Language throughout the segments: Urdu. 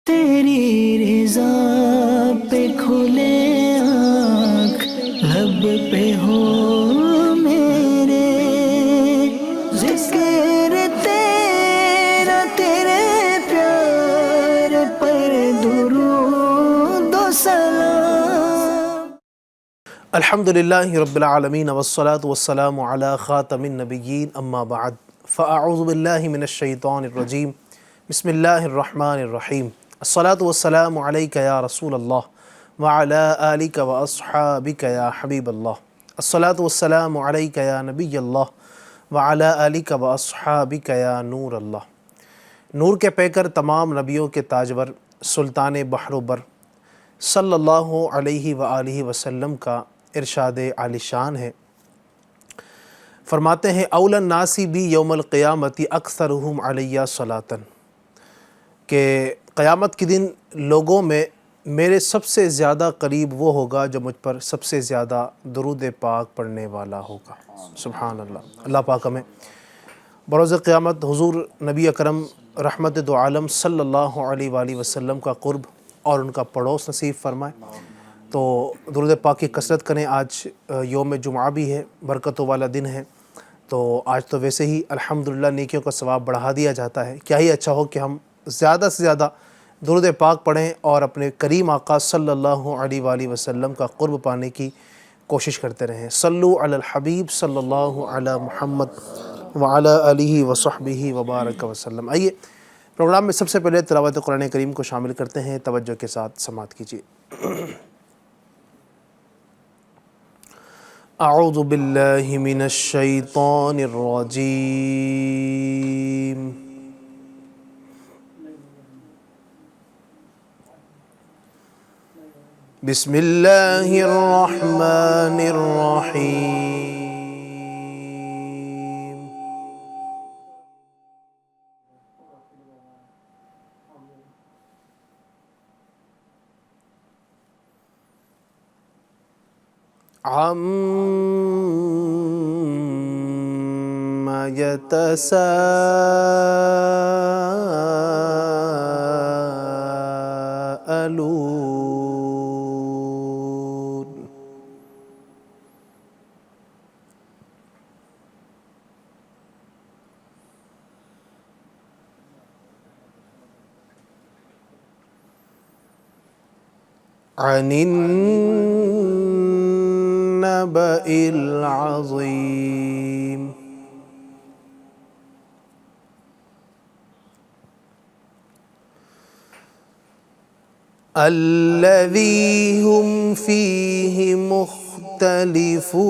تیری رضا پہ کھلے آنکھ لب پہ ہو میرے، ذکر تیرا تیرے پیار پر درود و سلام۔ الحمدللہ رب العالمین والصلاة والسلام علی خاتم النبیین اما بعد فاعوذ باللہ من الشیطان الرجیم بسم اللہ الرحمن الرحیم۔ الصلاة والسلام علیک یا رسول اللہ وعلی آلک واصحابک یا حبیب اللہ۔ الصلاة والسلام علیک یا نبی اللہ وعلی آلک واصحابک یا نور اللہ۔ نور کے پیکر، تمام نبیوں کے تاجور، سلطان بحر و بر صلی اللہ علیہ وآلہ وسلم کا ارشاد عالی شان ہے، فرماتے ہیں اولا الناس بی یوم القیامت اکثرہم علیہ صلاۃً، کہ قیامت کے دن لوگوں میں میرے سب سے زیادہ قریب وہ ہوگا جو مجھ پر سب سے زیادہ درود پاک پڑھنے والا ہوگا۔ سبحان اللہ۔ اللہ پاک ہمیں بروز قیامت حضور نبی اکرم رحمت دو عالم صلی اللہ علیہ وآلہ وسلم کا قرب اور ان کا پڑوس نصیب فرمائے۔ تو درود پاک کی کثرت کریں۔ آج یوم جمعہ بھی ہے، برکتوں والا دن ہے، تو آج تو ویسے ہی الحمدللہ نیکیوں کا ثواب بڑھا دیا جاتا ہے۔ کیا ہی اچھا ہو کہ ہم زیادہ سے زیادہ درود پاک پڑھیں اور اپنے کریم آقا صلی اللہ علیہ وآلہ وسلم کا قرب پانے کی کوشش کرتے رہیں۔ صلو علی الحبیب صلی اللہ علی محمد وعلی آلہ وصحبہ وبارک وسلم۔ آئیے پروگرام میں سب سے پہلے تلاوت قرآن کریم کو شامل کرتے ہیں، توجہ کے ساتھ سماعت کیجیے۔ اعوذ باللہ من الشیطان الرجیم، بسم اللہ الرحمن الرحیم۔ عَمَّ يَتَسَاءَلُونَ، عن النبأ العظيم، الذي هم فيه مختلفون،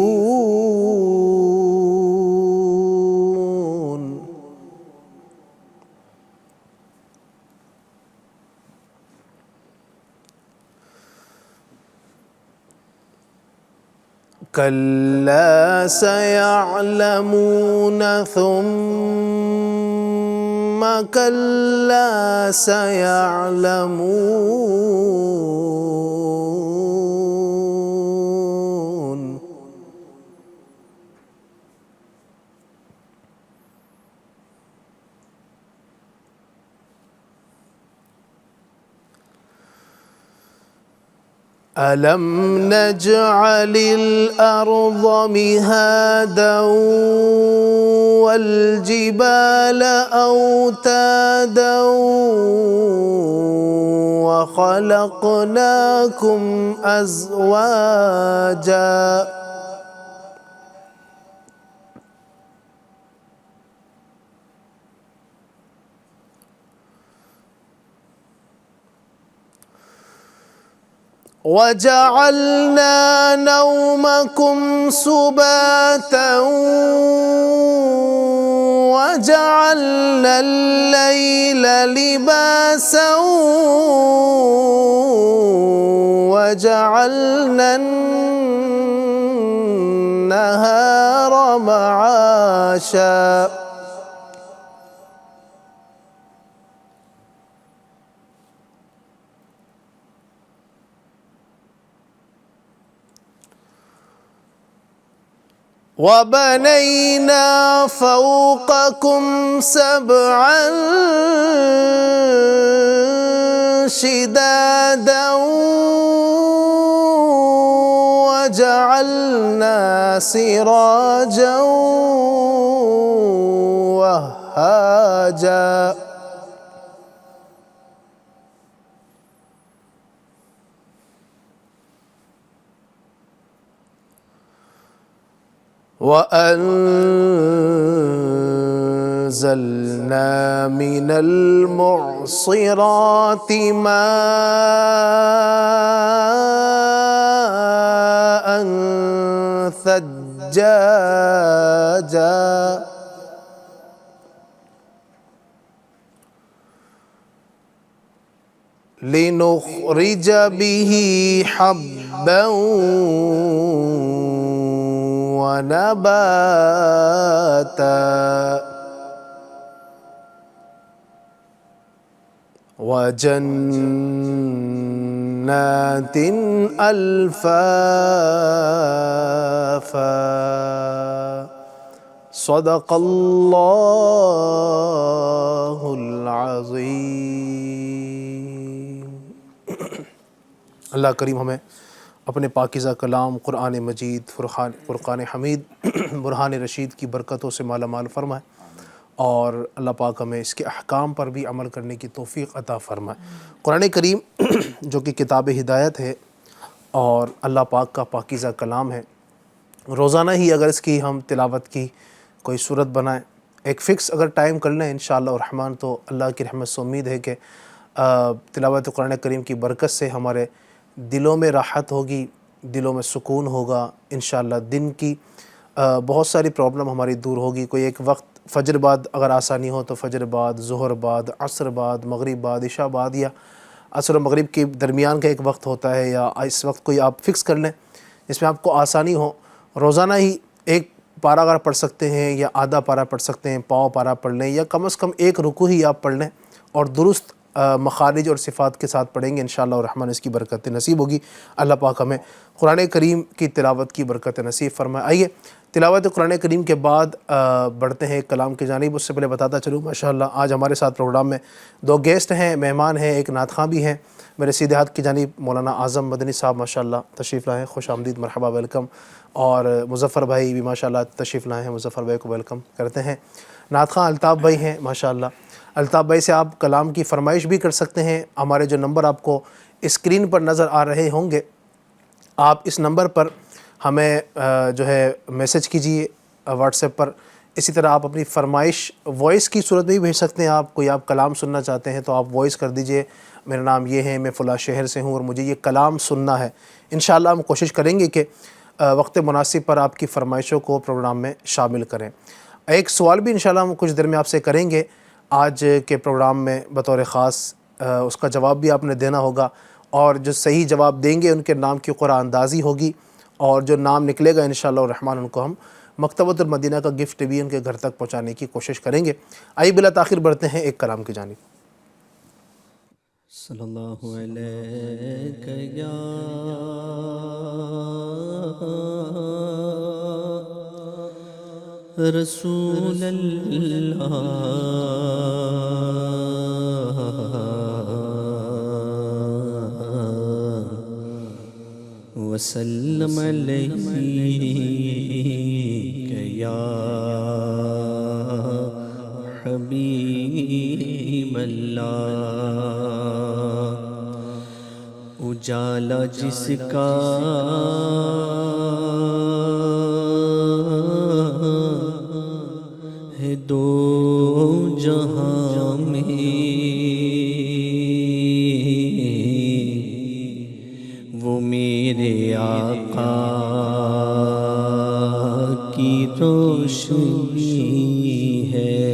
كلا سيعلمون ثم كلا سيعلمون، ألم نجعل الأرض مهادا والجبال أوتادا وخلقناكم أزواجا وَجَعَلْنَا نَوْمَكُمْ سُبَاتًا وَجَعَلْنَا اللَّيْلَ لِبَاسًا وَجَعَلْنَا النَّهَارَ مَعَاشًا۔ وَبَنَيْنَا فَوْقَكُمْ سَبْعًا شدادا وجعلنا سراجا وهاجا وأنزلنا من المعصرات ماء ثجاجا لنخرج به حبا ونباتا وجنات ألفافا صدق الله العظيم. اللہ کریم ہمیں اپنے پاکیزہ کلام قرآن مجید، فرقان حمید، برہان رشید کی برکتوں سے مالا مال فرمائے، اور اللہ پاک ہمیں اس کے احکام پر بھی عمل کرنے کی توفیق عطا فرمائے. قرآن کریم جو کہ کتاب ہدایت ہے اور اللہ پاک کا پاکیزہ کلام ہے، روزانہ ہی اگر اس کی ہم تلاوت کی کوئی صورت بنائیں، ایک فکس اگر ٹائم کر لیں انشاءاللہ الرحمن، تو اللہ کی رحمت سے امید ہے کہ تلاوت قرآن کریم کی برکت سے ہمارے دلوں میں راحت ہوگی، دلوں میں سکون ہوگا انشاءاللہ. دن کی بہت ساری پرابلم ہماری دور ہوگی. کوئی ایک وقت فجر بعد اگر آسانی ہو تو فجر بعد، ظہر بعد، عصر بعد، مغرب بعد، عشاء بعد، یا عصر و مغرب کے درمیان کا ایک وقت ہوتا ہے، یا اس وقت کوئی آپ فکس کر لیں جس میں آپ کو آسانی ہو. روزانہ ہی ایک پارہ اگر پڑھ سکتے ہیں یا آدھا پارہ پڑھ سکتے ہیں، پاؤ پارہ پڑھ لیں، یا کم از کم ایک رکوع ہی آپ پڑھ لیں اور درست مخارج اور صفات کے ساتھ پڑھیں گے انشاءاللہ الرحمن، اس کی برکت نصیب ہوگی. اللہ پاک ہمیں قرآن کریم کی تلاوت کی برکت نصیب فرمائے. آئیے تلاوت قرآن کریم کے بعد بڑھتے ہیں کلام کی جانب. اس سے پہلے بتاتا چلوں ماشاءاللہ آج ہمارے ساتھ پروگرام میں دو گیسٹ ہیں، مہمان ہیں، ایک نعت خواں بھی ہیں. میرے سیدھے ہاتھ کی جانب مولانا اعظم مدنی صاحب ماشاءاللہ تشریف لائے ہیں، خوش آمدید، مرحبا، ویلکم. اور مظفر بھائی بھی ماشاءاللہ تشریف لائے ہیں، مظفر بھائی کو ویلکم کرتے ہیں. نعت خواں الطاف بھائی ہیں ماشاءاللہ. الطاف بھائی سے آپ کلام کی فرمائش بھی کر سکتے ہیں. ہمارے جو نمبر آپ کو اسکرین پر نظر آ رہے ہوں گے، آپ اس نمبر پر ہمیں جو ہے میسج کیجیے واٹس ایپ پر. اسی طرح آپ اپنی فرمائش وائس کی صورت میں بھی بھیج سکتے ہیں. آپ کوئی آپ کلام سننا چاہتے ہیں تو آپ وائس کر دیجئے، میرا نام یہ ہے، میں فلاں شہر سے ہوں اور مجھے یہ کلام سننا ہے. انشاءاللہ ہم کوشش کریں گے کہ وقت مناسب پر آپ کی فرمائشوں کو پروگرام میں شامل کریں. ایک سوال بھی انشاءاللہ ہم کچھ دیر میں آپ سے کریں گے آج کے پروگرام میں بطور خاص. اس کا جواب بھی آپ نے دینا ہوگا، اور جو صحیح جواب دیں گے ان کے نام کی قرآن اندازی ہوگی، اور جو نام نکلے گا انشاءاللہ الرحمن ان کو ہم مکتبۃ المدینہ کا گفٹ بھی ان کے گھر تک پہنچانے کی کوشش کریں گے. آئیے بلا تاخیر بڑھتے ہیں ایک کلام کی جانب. صلی اللہ علیہ یا رسول اللہ وسلم علیک یا حبیب اللہ. اجالا جس کا ہے دو جہاں میں، وہ میرے آقا کی روشنی ہے.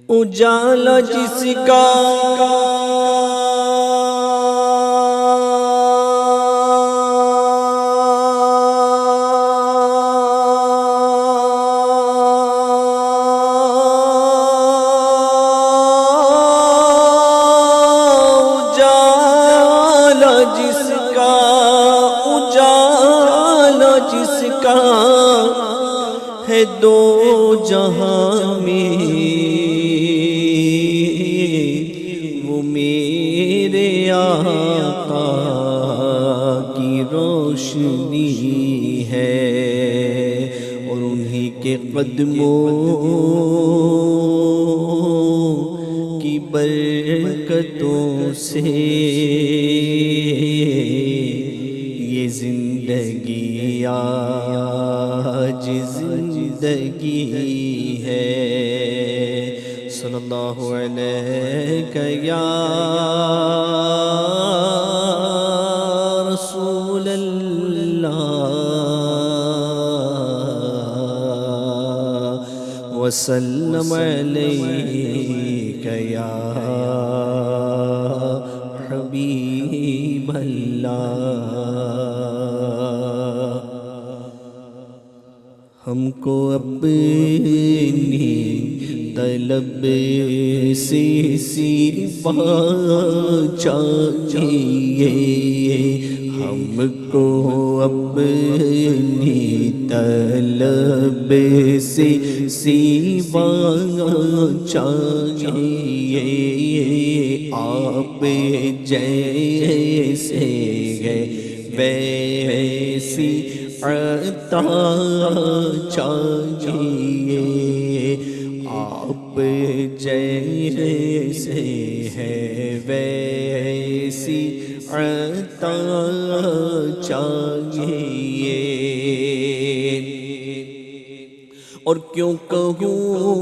اجالا جس کا ہے دو جہاں میں، وہ میرے آقا کی روشنی ہے، اور انہی کے قدموں کی برکتوں سے یہ زندگی آج زندگی ہے۔ صلی اللہ علیہ یا رسول اللہ وسلم علیک یا حبیب اللہ۔ ہم کو اپنی طلب سے سوا چاہیے، ہم کو اپنی طلب سے سوا چاہیے، آپ جیسے گئے ویسی عطا چاہیے، آپ جیسے ہے ویسی عطا چاہیے۔ اور کیوں کہوں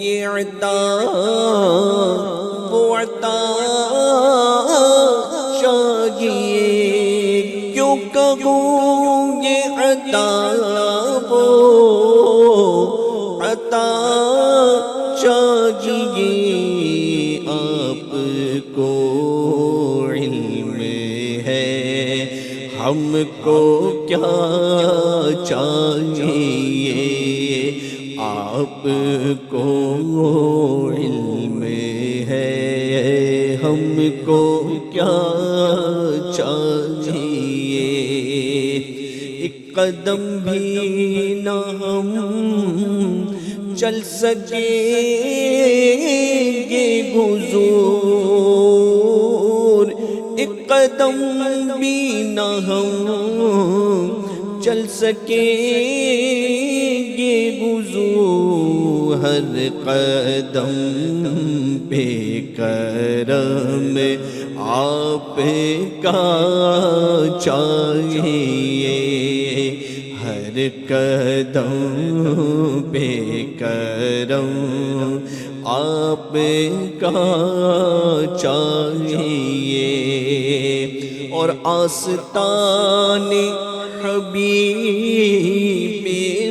یہ عطا وہ عطا چاہیے، کیوں کہوں یہ عطا وہ عطا چاہیے، آپ کو علم ہے ہم کو کیا چاہیے، آپ کو علم ہے ہم کو کیا چاہیے۔ ایک قدم بھی نہ ہم چل سکیں گے حضور، ایک قدم بھی نہ ہم چل سکیں گے حضور، ہر قدم پہ کرم آپ کا چاہیے، ہر قدم پہ کرم آپ کا چاہیے، اور آستان حبیب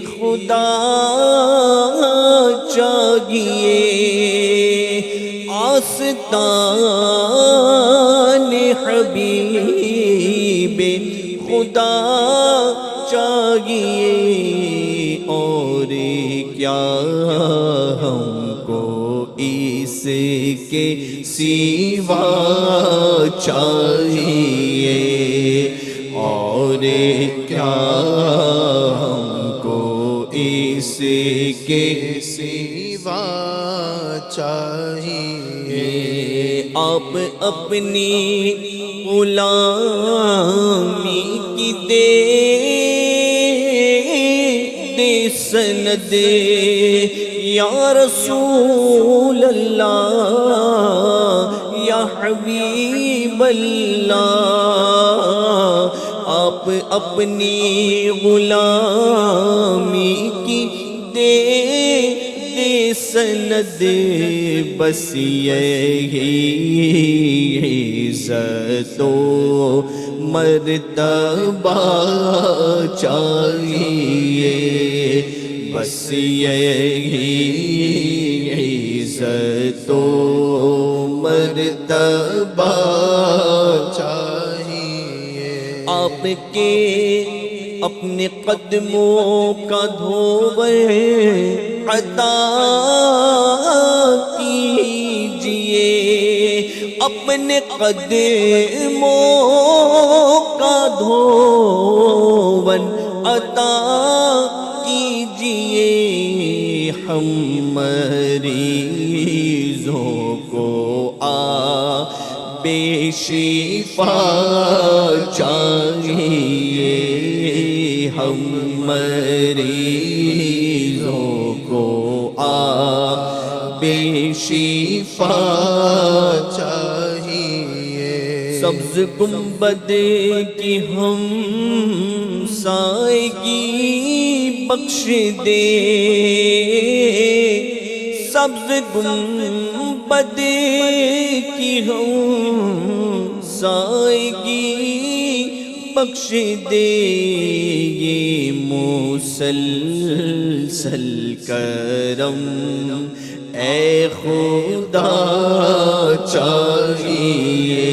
خدا چاہیے، آستان حبیب خدا چاہیے، اور کیا ہم کو اس کے سوا چاہیے، اور کیا ہم کو اس کے سوا چاہیے۔ آپ اپنی غلامی کی دے سند یا رسول اللہ یا حبیب اللہ، آپ اپنی غلامی کی دے سند، بس یہی عزت و مرتبہ چاہیے، بس یہی عزت و مرتبہ چاہیے۔ آپ کے اپنے قدموں کا دھوبر عطا کیجئے، اپنے قدموں کا دھوبر عطا کیجئے، ہم مریضوں کو بے شفا چاہیے ہم مریضوں کو بے شفا چاہیے سبز گنبد کی ہم سائیگی بخش دے سبز گنبد کی ہم سائیگی بخش دے یہ مسلسل کرم اے خدا چاہیے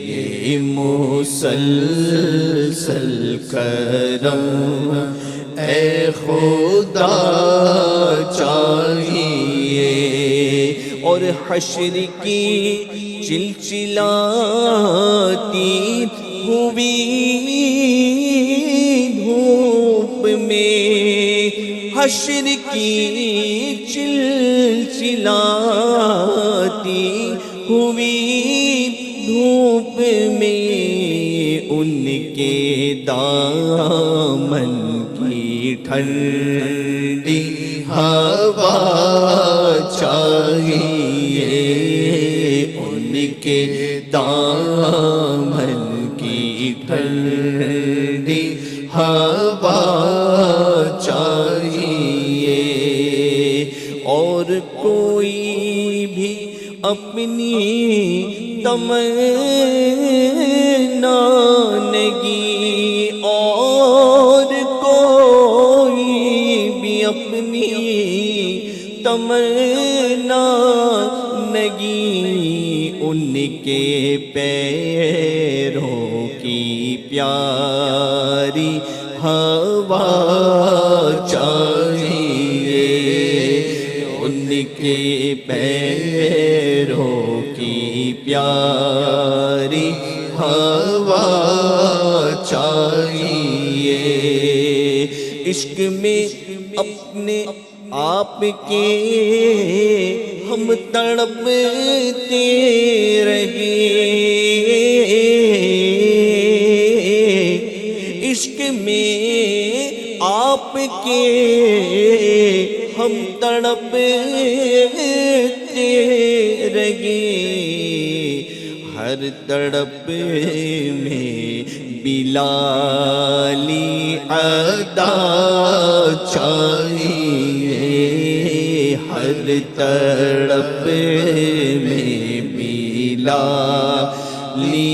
یہ مسلسل کرم اے خدا چاہیے اور حشر کی چلچلاتی ہوئی دھوپ میں حشر کی چلچلاتی ہوئی دھوپ میں ان کے دامن کی ٹھنڈی ہوا چاہیے ان کے دامن کی ٹھنڈی ہوا چاہیے اور کوئی بھی اپنی تمنا نہیں اور کوئی بھی اپنی تمنا نہیں ان کے پیروں کی پیاری ہوا چاہیے ان کے پیروں کی پیاری ہوا چاہیے عشق میں اپنے آپ کے ہم تڑپتے رہے عشق میں آپ کے ہم تڑپتے رہے ہر تڑپ میں بلالی ادا چاہیے ہر تڑپ میں بلالی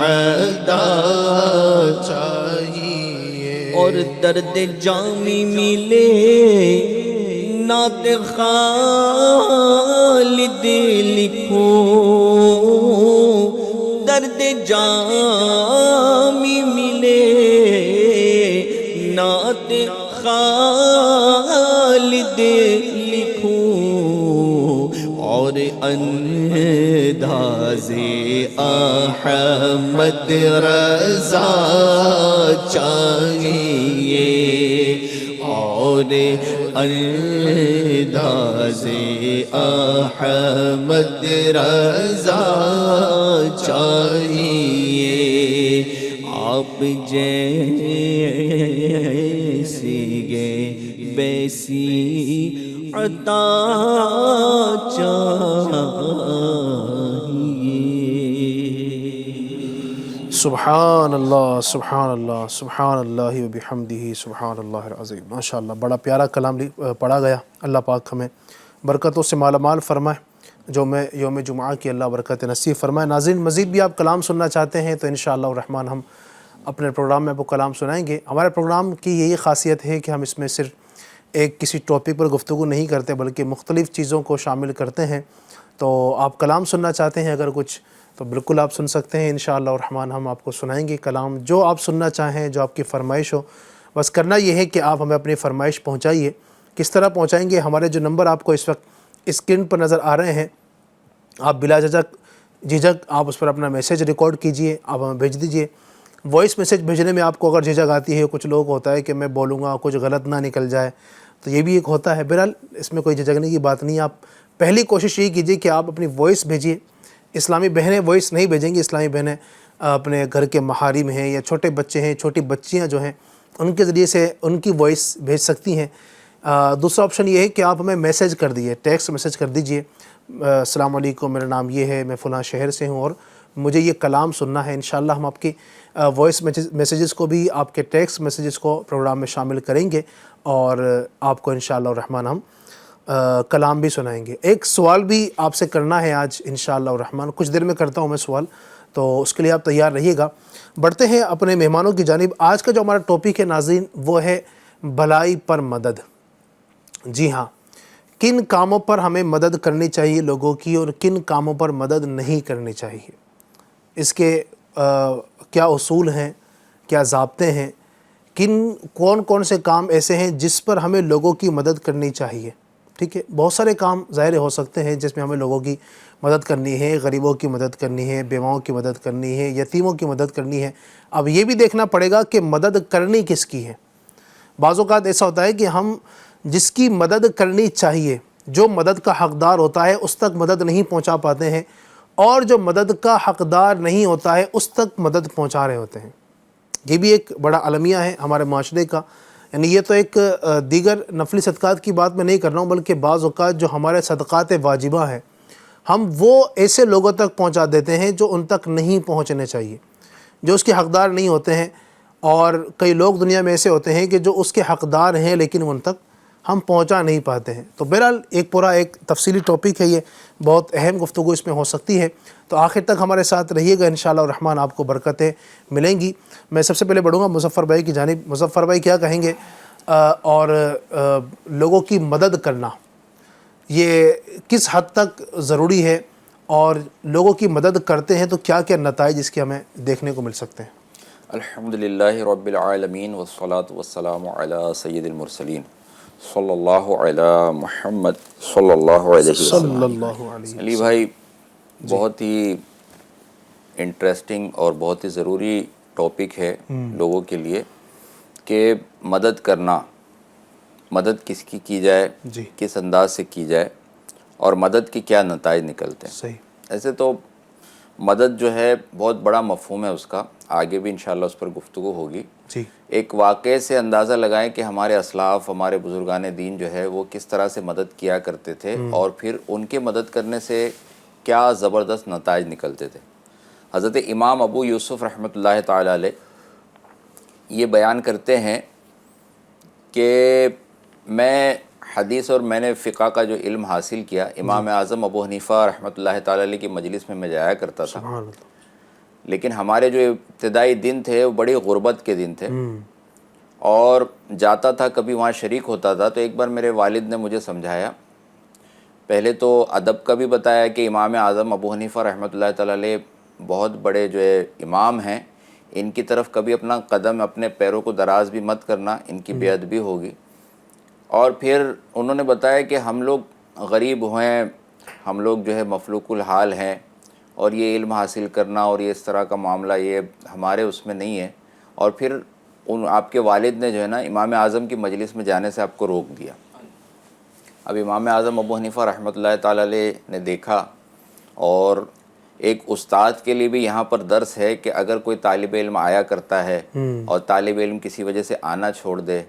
ادا چاہیے اور درد جامی ملے نعت خالد لکھو درد جامی ملے نعت خالد لکھو اور انداز احمد رضا چاہیے اور انداز احمد رضا چاہیے آپ جیسی گے ویسی عطا چاہیے سبحان اللہ سبحان اللہ سبحان اللہ و بحمدہ سبحان اللہ العظیم ماشاءاللہ بڑا پیارا کلام پڑھا گیا اللہ پاک ہمیں برکتوں سے مالا مال فرمائے جو میں یوم جمعہ کی اللہ برکت نصیب فرمائے ناظرین مزید بھی آپ کلام سننا چاہتے ہیں تو انشاءاللہ الرحمن ہم اپنے پروگرام میں آپ کو کلام سنائیں گے ہمارے پروگرام کی یہی خاصیت ہے کہ ہم اس میں صرف ایک کسی ٹاپک پر گفتگو نہیں کرتے بلکہ مختلف چیزوں کو شامل کرتے ہیں تو آپ کلام سننا چاہتے ہیں اگر کچھ تو بالکل آپ سن سکتے ہیں انشاءاللہ الرحمن ہم آپ کو سنائیں گے کلام جو آپ سننا چاہیں جو آپ کی فرمائش ہو بس کرنا یہ ہے کہ آپ ہمیں اپنی فرمائش پہنچائیے کس طرح پہنچائیں گے ہمارے جو نمبر آپ کو اس وقت اسکرین پر نظر آ رہے ہیں آپ بلا جھجک آپ اس پر اپنا میسیج ریکارڈ کیجئے آپ ہمیں بھیج دیجئے وائس میسیج بھیجنے میں آپ کو اگر جھجک آتی ہے کچھ لوگ ہوتا ہے کہ میں بولوں گا کچھ غلط نہ نکل جائے تو یہ بھی ایک ہوتا ہے بہرحال اس میں کوئی جھجکنے کی بات نہیں آپ پہلی کوشش یہ کیجیے کہ آپ اپنی وائس بھیجیے. اسلامی بہنیں وائس نہیں بھیجیں گی, اسلامی بہنیں اپنے گھر کے محارم ہیں یا چھوٹے بچے ہیں, چھوٹی بچیاں جو ہیں ان کے ذریعے سے ان کی وائس بھیج سکتی ہیں. دوسرا آپشن یہ ہے کہ آپ ہمیں میسیج کر دیجیے, ٹیکسٹ میسیج کر دیجیے, السلام علیکم, میرا نام یہ ہے, میں فلاں شہر سے ہوں اور مجھے یہ کلام سننا ہے. انشاءاللہ ہم آپ کی وائس میسیجز کو بھی, آپ کے ٹیکسٹ میسیجز کو پروگرام میں شامل کریں گے اور آپ کو انشاءاللہ الرحمن ہم کلام بھی سنائیں گے. ایک سوال بھی آپ سے کرنا ہے آج انشاءاللہ الرحمن, کچھ دیر میں کرتا ہوں میں سوال, تو اس کے لیے آپ تیار رہیے گا. بڑھتے ہیں اپنے مہمانوں کی جانب. آج کا جو ہمارا ٹاپک ہے ناظرین وہ ہے بھلائی پر مدد. جی ہاں, کن کاموں پر ہمیں مدد کرنی چاہیے لوگوں کی اور کن کاموں پر مدد نہیں کرنی چاہیے, اس کے کیا اصول ہیں, کیا ضابطے ہیں, کون کون سے کام ایسے ہیں جس پر ہمیں لوگوں کی مدد کرنی چاہیے. ٹھیک ہے, بہت سارے کام ظاہر ہو سکتے ہیں جس میں ہمیں لوگوں کی مدد کرنی ہے, غریبوں کی مدد کرنی ہے, بیواؤں کی مدد کرنی ہے, یتیموں کی مدد کرنی ہے. اب یہ بھی دیکھنا پڑے گا کہ مدد کرنی کس کی ہے. بعض اوقات ایسا ہوتا ہے کہ ہم جس کی مدد کرنی چاہیے, جو مدد کا حقدار ہوتا ہے اس تک مدد نہیں پہنچا پاتے ہیں, اور جو مدد کا حقدار نہیں ہوتا ہے اس تک مدد پہنچا رہے ہوتے ہیں. یہ بھی ایک بڑا المیہ ہے ہمارے معاشرے کا. یعنی یہ تو ایک دیگر نفلی صدقات کی بات میں نہیں کر رہا ہوں, بلکہ بعض اوقات جو ہمارے صدقات واجبہ ہیں ہم وہ ایسے لوگوں تک پہنچا دیتے ہیں جو ان تک نہیں پہنچنے چاہیے, جو اس کے حقدار نہیں ہوتے ہیں. اور کئی لوگ دنیا میں ایسے ہوتے ہیں کہ جو اس کے حقدار ہیں لیکن ان تک ہم پہنچا نہیں پاتے ہیں. تو بہرحال ایک تفصیلی ٹاپک ہے, یہ بہت اہم گفتگو اس میں ہو سکتی ہے. تو آخر تک ہمارے ساتھ رہیے گا, انشاءاللہ الرحمن آپ کو برکتیں ملیں گی. میں سب سے پہلے بڑھوں گا مظفر بھائی کی جانب. مظفر بھائی کیا کہیں گے, اور لوگوں کی مدد کرنا یہ کس حد تک ضروری ہے, اور لوگوں کی مدد کرتے ہیں تو کیا کیا نتائج اس کے ہمیں دیکھنے کو مل سکتے ہیں؟ الحمدللہ رب العالمین والصلاة والسلام علی سید المرسلین صلی اللہ علی محمد صلی اللہ علیہ وسلم. صلی اللہ علیہ علی بھائی, بہت ہی انٹرسٹنگ اور بہت ہی ضروری ٹاپک ہے لوگوں کے لیے کہ مدد کرنا, مدد کس کی جائے, جی کس انداز سے کی جائے, اور مدد کے کیا نتائج نکلتے ہیں. صحیح. ایسے تو مدد جو ہے بہت بڑا مفہوم ہے اس کا, آگے بھی انشاءاللہ اس پر گفتگو ہوگی. جی ایک واقعے سے اندازہ لگائیں کہ ہمارے اسلاف, ہمارے بزرگان دین جو ہے وہ کس طرح سے مدد کیا کرتے تھے, اور پھر ان کے مدد کرنے سے کیا زبردست نتائج نکلتے تھے. حضرت امام ابو یوسف رحمۃ اللہ تعالی علیہ یہ بیان کرتے ہیں کہ میں حدیث اور میں نے فقہ کا جو علم حاصل کیا, امام اعظم ابو حنیفہ رحمۃ اللہ تعالی علیہ کی مجلس میں جایا کرتا تھا. سبحان اللہ. لیکن ہمارے جو ابتدائی دن تھے وہ بڑی غربت کے دن تھے, اور جاتا تھا کبھی وہاں شریک ہوتا تھا. تو ایک بار میرے والد نے مجھے سمجھایا, پہلے تو ادب کا بھی بتایا کہ امام اعظم ابو حنیفہ رحمۃ اللہ تعالی علیہ بہت بڑے جو ہے امام ہیں, ان کی طرف کبھی اپنا قدم, اپنے پیروں کو دراز بھی مت کرنا, ان کی بے ادبی ہوگی. اور پھر انہوں نے بتایا کہ ہم لوگ غریب ہیں, ہم لوگ جو ہے مفلوق الحال ہیں, اور یہ علم حاصل کرنا اور یہ اس طرح کا معاملہ یہ ہمارے اس میں نہیں ہے. اور پھر آپ کے والد نے جو ہے نا امام اعظم کی مجلس میں جانے سے آپ کو روک دیا. اب امام اعظم ابو حنیفہ رحمۃ اللہ تعالی علیہ نے دیکھا, اور ایک استاد کے لیے بھی یہاں پر درس ہے کہ اگر کوئی طالب علم آیا کرتا ہے اور طالب علم کسی وجہ سے آنا چھوڑ دے,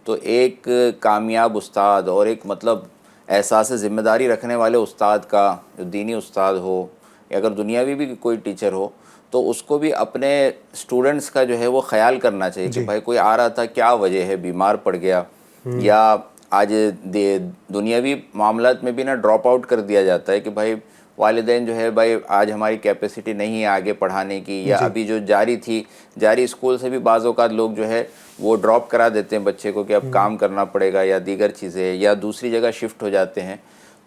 تو ایک کامیاب استاد اور ایک مطلب احساس ذمہ داری رکھنے والے استاد کا, جو دینی استاد ہو یا اگر دنیاوی بھی کوئی ٹیچر ہو, تو اس کو بھی اپنے اسٹوڈنٹس کا جو ہے وہ خیال کرنا چاہیے کہ بھائی کوئی آ رہا تھا, کیا وجہ ہے, بیمار پڑ گیا, یا آج دنیاوی معاملات میں بھی نا ڈراپ آؤٹ کر دیا جاتا ہے کہ بھائی والدین جو ہے بھائی آج ہماری کیپیسٹی نہیں ہے آگے پڑھانے کی, یا ابھی جو جاری اسکول سے بھی بعض اوقات لوگ جو ہے وہ ڈراپ کرا دیتے ہیں بچے کو کہ اب کام کرنا پڑے گا یا دیگر چیزیں, یا دوسری جگہ شفٹ ہو جاتے ہیں.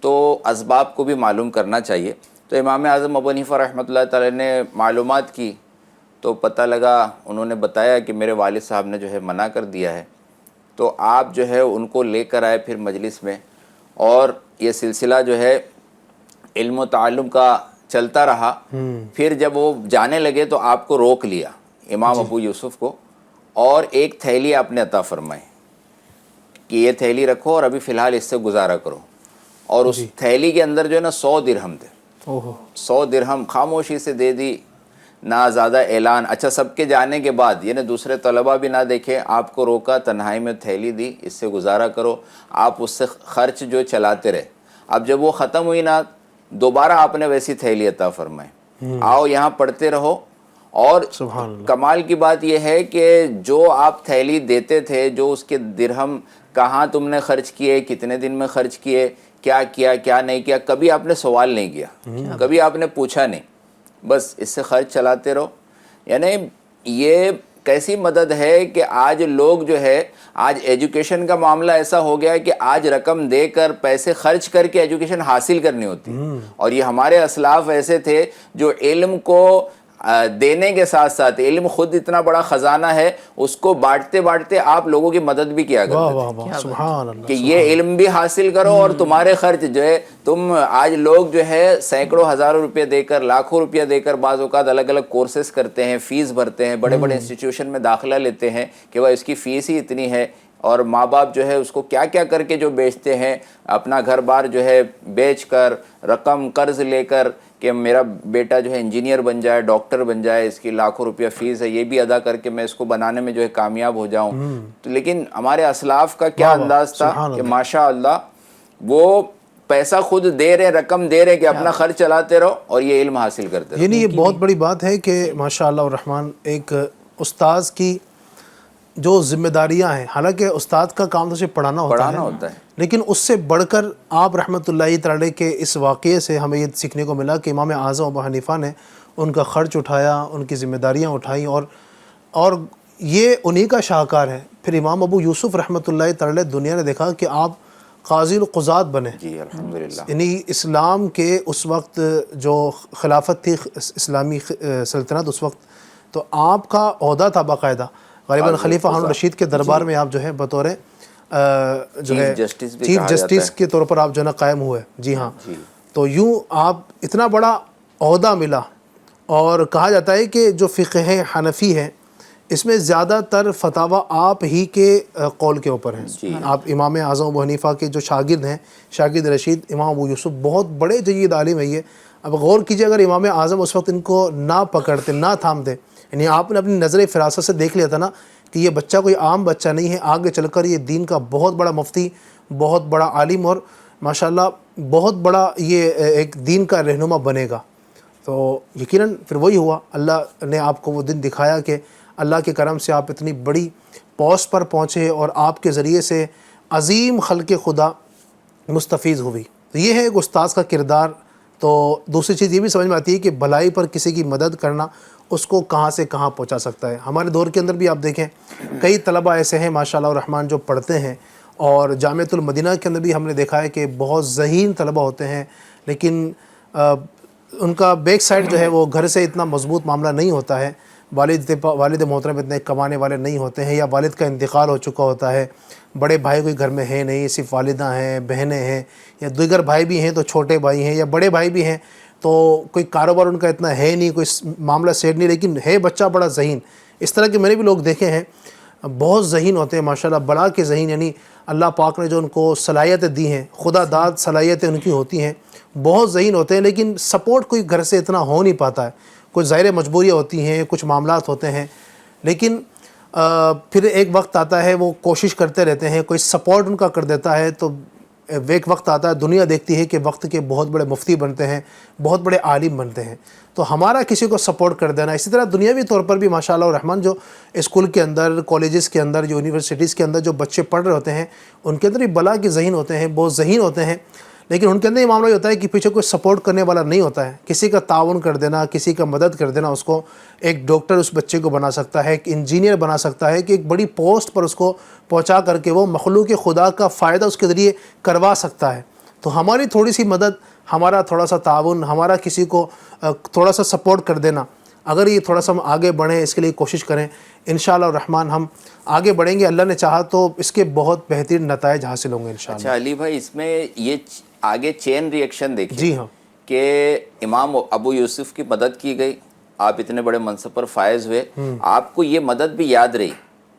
تو اسباب کو بھی معلوم کرنا چاہیے. تو امام اعظم ابو حنیفہ رحمۃ اللہ تعالی نے معلومات کی, تو پتہ لگا, انہوں نے بتایا کہ میرے والد صاحب نے جو ہے منع کر دیا ہے. تو آپ جو ہے ان کو لے کر آئے پھر مجلس میں, اور یہ سلسلہ جو ہے علم و تعلم کا چلتا رہا. پھر جب وہ جانے لگے تو آپ کو روک لیا امام ابو یوسف کو, اور ایک تھیلی آپ نے عطا فرمائی کہ یہ تھیلی رکھو اور ابھی فی الحال اس سے گزارا کرو. اور اس تھیلی کے اندر جو ہے نا 100 درہم تھے. اوہو 100 درہم خاموشی سے دے دی, نہ زیادہ اعلان. اچھا سب کے جانے کے بعد یہ دوسرے طلبہ بھی نہ دیکھیں, آپ کو روکا, تنہائی میں تھیلی دی, اس سے گزارا کرو, آپ اس سے خرچ جو چلاتے رہے. اب جب وہ ختم ہوئی نا, دوبارہ آپ نے ویسی تھیلی عطا فرمائے, آؤ یہاں پڑھتے رہو. اور سبحان اللہ. کمال کی بات یہ ہے کہ جو آپ تھیلی دیتے تھے, جو اس کے درہم کہاں تم نے خرچ کیے, کتنے دن میں خرچ کیے, کیا کیا کیا نہیں کیا, کبھی آپ نے سوال نہیں کیا, کبھی آپ نے پوچھا نہیں, بس اس سے خرچ چلاتے رہو. یعنی یہ کیسی مدد ہے کہ آج لوگ جو ہے, آج ایجوکیشن کا معاملہ ایسا ہو گیا ہے کہ آج رقم دے کر, پیسے خرچ کر کے ایجوکیشن حاصل کرنی ہوتی ہے. اور یہ ہمارے اسلاف ایسے تھے جو علم کو دینے کے ساتھ ساتھ, علم خود اتنا بڑا خزانہ ہے, اس کو بانٹتے بانٹتے آپ لوگوں کی مدد بھی کیا کرتے واہ تھے واہ واہ سبحان اللہ. کہ یہ علم بھی حاصل کرو اور تمہارے خرچ جو ہے, تم آج لوگ جو ہے سینکڑوں ہزاروں روپے دے کر, لاکھوں روپیہ دے کر بعض اوقات الگ الگ کورسز کرتے ہیں, فیس بھرتے ہیں, بڑے بڑے انسٹیٹیوشن میں داخلہ لیتے ہیں کہ وہ اس کی فیس ہی اتنی ہے, اور ماں باپ جو ہے اس کو کیا کیا کر کے جو بیچتے ہیں, اپنا گھر بار جو ہے بیچ کر, رقم قرض لے کر کہ میرا بیٹا جو ہے انجینئر بن جائے, ڈاکٹر بن جائے, اس کی لاکھوں روپیہ فیس ہے, یہ بھی ادا کر کے میں اس کو بنانے میں جو ہے کامیاب ہو جاؤں. تو لیکن ہمارے اسلاف کا کیا انداز تھا کہ ماشاء اللہ وہ پیسہ خود دے رہے, رقم دے رہے کہ اپنا خرچ چلاتے رہو اور یہ علم حاصل کرتے رہو. یعنی یہ بہت بڑی بات ہے کہ ماشاء اللہ الرحمن, ایک استاذ کی جو ذمہ داریاں ہیں, حالانکہ استاد کا کام تو صرف پڑھانا ہوتا ہے, لیکن اس سے بڑھ کر آپ رحمۃ اللہ تعالی کے اس واقعے سے ہمیں یہ سیکھنے کو ملا کہ امام اعظم ابو حنیفہ نے ان کا خرچ اٹھایا, ان کی ذمہ داریاں اٹھائیں, اور یہ انہی کا شاہکار ہے. پھر امام ابو یوسف رحمۃ اللہ تعالی دنیا نے دیکھا کہ آپ قاضی القضات بنے. جی الحمدللہ. یعنی اسلام کے اس وقت جو خلافت تھی, اسلامی سلطنت اس وقت, تو آپ کا عہدہ تھا باقاعدہ, غالباً خلیفہ ہارون رشید کے دربار میں آپ جو ہے بطور جو ہے چیف جسٹس کے طور پر آپ جو ہے نا قائم ہوئے. جی ہاں, تو یوں آپ اتنا بڑا عہدہ ملا, اور کہا جاتا ہے کہ جو فقہ حنفی ہے اس میں زیادہ تر فتاویٰ آپ ہی کے قول کے اوپر ہیں. آپ امام اعظم ابو حنیفہ کے جو شاگرد ہیں, شاگرد رشید امام ابو یوسف, بہت بڑے جید عالم ہے یہ. اب غور کیجئے, اگر امام اعظم اس وقت ان کو نہ پکڑتے, نہ تھامتے, یعنی آپ نے اپنی نظر فراست سے دیکھ لیا تھا نا کہ یہ بچہ کوئی عام بچہ نہیں ہے, آگے چل کر یہ دین کا بہت بڑا مفتی, بہت بڑا عالم, اور ماشاءاللہ بہت بڑا یہ ایک دین کا رہنما بنے گا. تو یقیناً پھر وہی ہوا, اللہ نے آپ کو وہ دن دکھایا کہ اللہ کے کرم سے آپ اتنی بڑی پوسٹ پر پہنچے, اور آپ کے ذریعے سے عظیم خلق خدا مستفیض ہوئی. تو یہ ہے ایک استاذ کا کردار. تو دوسری چیز یہ بھی سمجھ میں آتی ہے کہ بھلائی پر کسی کی مدد کرنا اس کو کہاں سے کہاں پہنچا سکتا ہے. ہمارے دور کے اندر بھی آپ دیکھیں کئی طلبہ ایسے ہیں ماشاءاللہ الرحمن جو پڑھتے ہیں, اور جامعۃ المدینہ کے اندر بھی ہم نے دیکھا ہے کہ بہت ذہین طلبہ ہوتے ہیں, لیکن ان کا بیک سائڈ جو ہے وہ گھر سے اتنا مضبوط معاملہ نہیں ہوتا ہے, والد محترم اتنے کمانے والے نہیں ہوتے ہیں, یا والد کا انتقال ہو چکا ہوتا ہے, بڑے بھائی کوئی گھر میں ہے نہیں, صرف والدہ ہیں, بہنیں ہیں, یا دیگر بھائی بھی ہیں تو چھوٹے بھائی ہیں, یا بڑے بھائی بھی ہیں تو کوئی کاروبار ان کا اتنا ہے نہیں, کوئی معاملہ سیٹ نہیں, لیکن ہے بچہ بڑا ذہین. اس طرح کے میں نے بھی لوگ دیکھے ہیں, بہت ذہین ہوتے ہیں ماشاءاللہ, بڑا کے ذہین, یعنی اللہ پاک نے جو ان کو صلاحیتیں دی ہیں, خدا داد صلاحیتیں ان کی ہوتی ہیں, بہت ذہین ہوتے ہیں, لیکن سپورٹ کوئی گھر سے اتنا ہو نہیں پاتا ہے. کچھ ظاہر مجبوریاں ہوتی ہیں, کچھ معاملات ہوتے ہیں, لیکن پھر ایک وقت آتا ہے وہ کوشش کرتے رہتے ہیں, کوئی سپورٹ ان کا کر دیتا ہے, تو ایک وقت آتا ہے دنیا دیکھتی ہے کہ وقت کے بہت بڑے مفتی بنتے ہیں, بہت بڑے عالم بنتے ہیں. تو ہمارا کسی کو سپورٹ کر دینا. اسی طرح دنیاوی طور پر بھی ماشاءاللہ الرحمن جو اسکول کے اندر, کالجز کے اندر, یونیورسٹیز کے اندر جو بچے پڑھ رہے ہوتے ہیں, ان کے اندر بھی بلا کے ذہین ہوتے ہیں, بہت ذہین ہوتے ہیں, لیکن ان کے اندر یہ معاملہ یہ ہوتا ہے کہ پیچھے کوئی سپورٹ کرنے والا نہیں ہوتا ہے. کسی کا تعاون کر دینا, کسی کا مدد کر دینا, اس کو ایک ڈاکٹر اس بچے کو بنا سکتا ہے, ایک انجینئر بنا سکتا ہے, کہ ایک بڑی پوسٹ پر اس کو پہنچا کر کے وہ مخلوق خدا کا فائدہ اس کے ذریعے کروا سکتا ہے. تو ہماری تھوڑی سی مدد, ہمارا تھوڑا سا تعاون, ہمارا کسی کو تھوڑا سا سپورٹ کر دینا, اگر یہ تھوڑا سا ہم آگے بڑھیں, اس کے لیے کوشش کریں, انشاءاللہ الرحمن ہم آگے بڑھیں گے. اللہ نے چاہا تو اس کے بہت بہترین نتائج حاصل ہوں گے انشاءاللہ. اچھا علی بھائی, اس میں یہ آگے چین ریئیکشن دیکھیں. جی ہاں, کہ امام ابو یوسف کی مدد کی گئی, آپ اتنے بڑے منصب پر فائز ہوئے, آپ کو یہ مدد بھی یاد رہی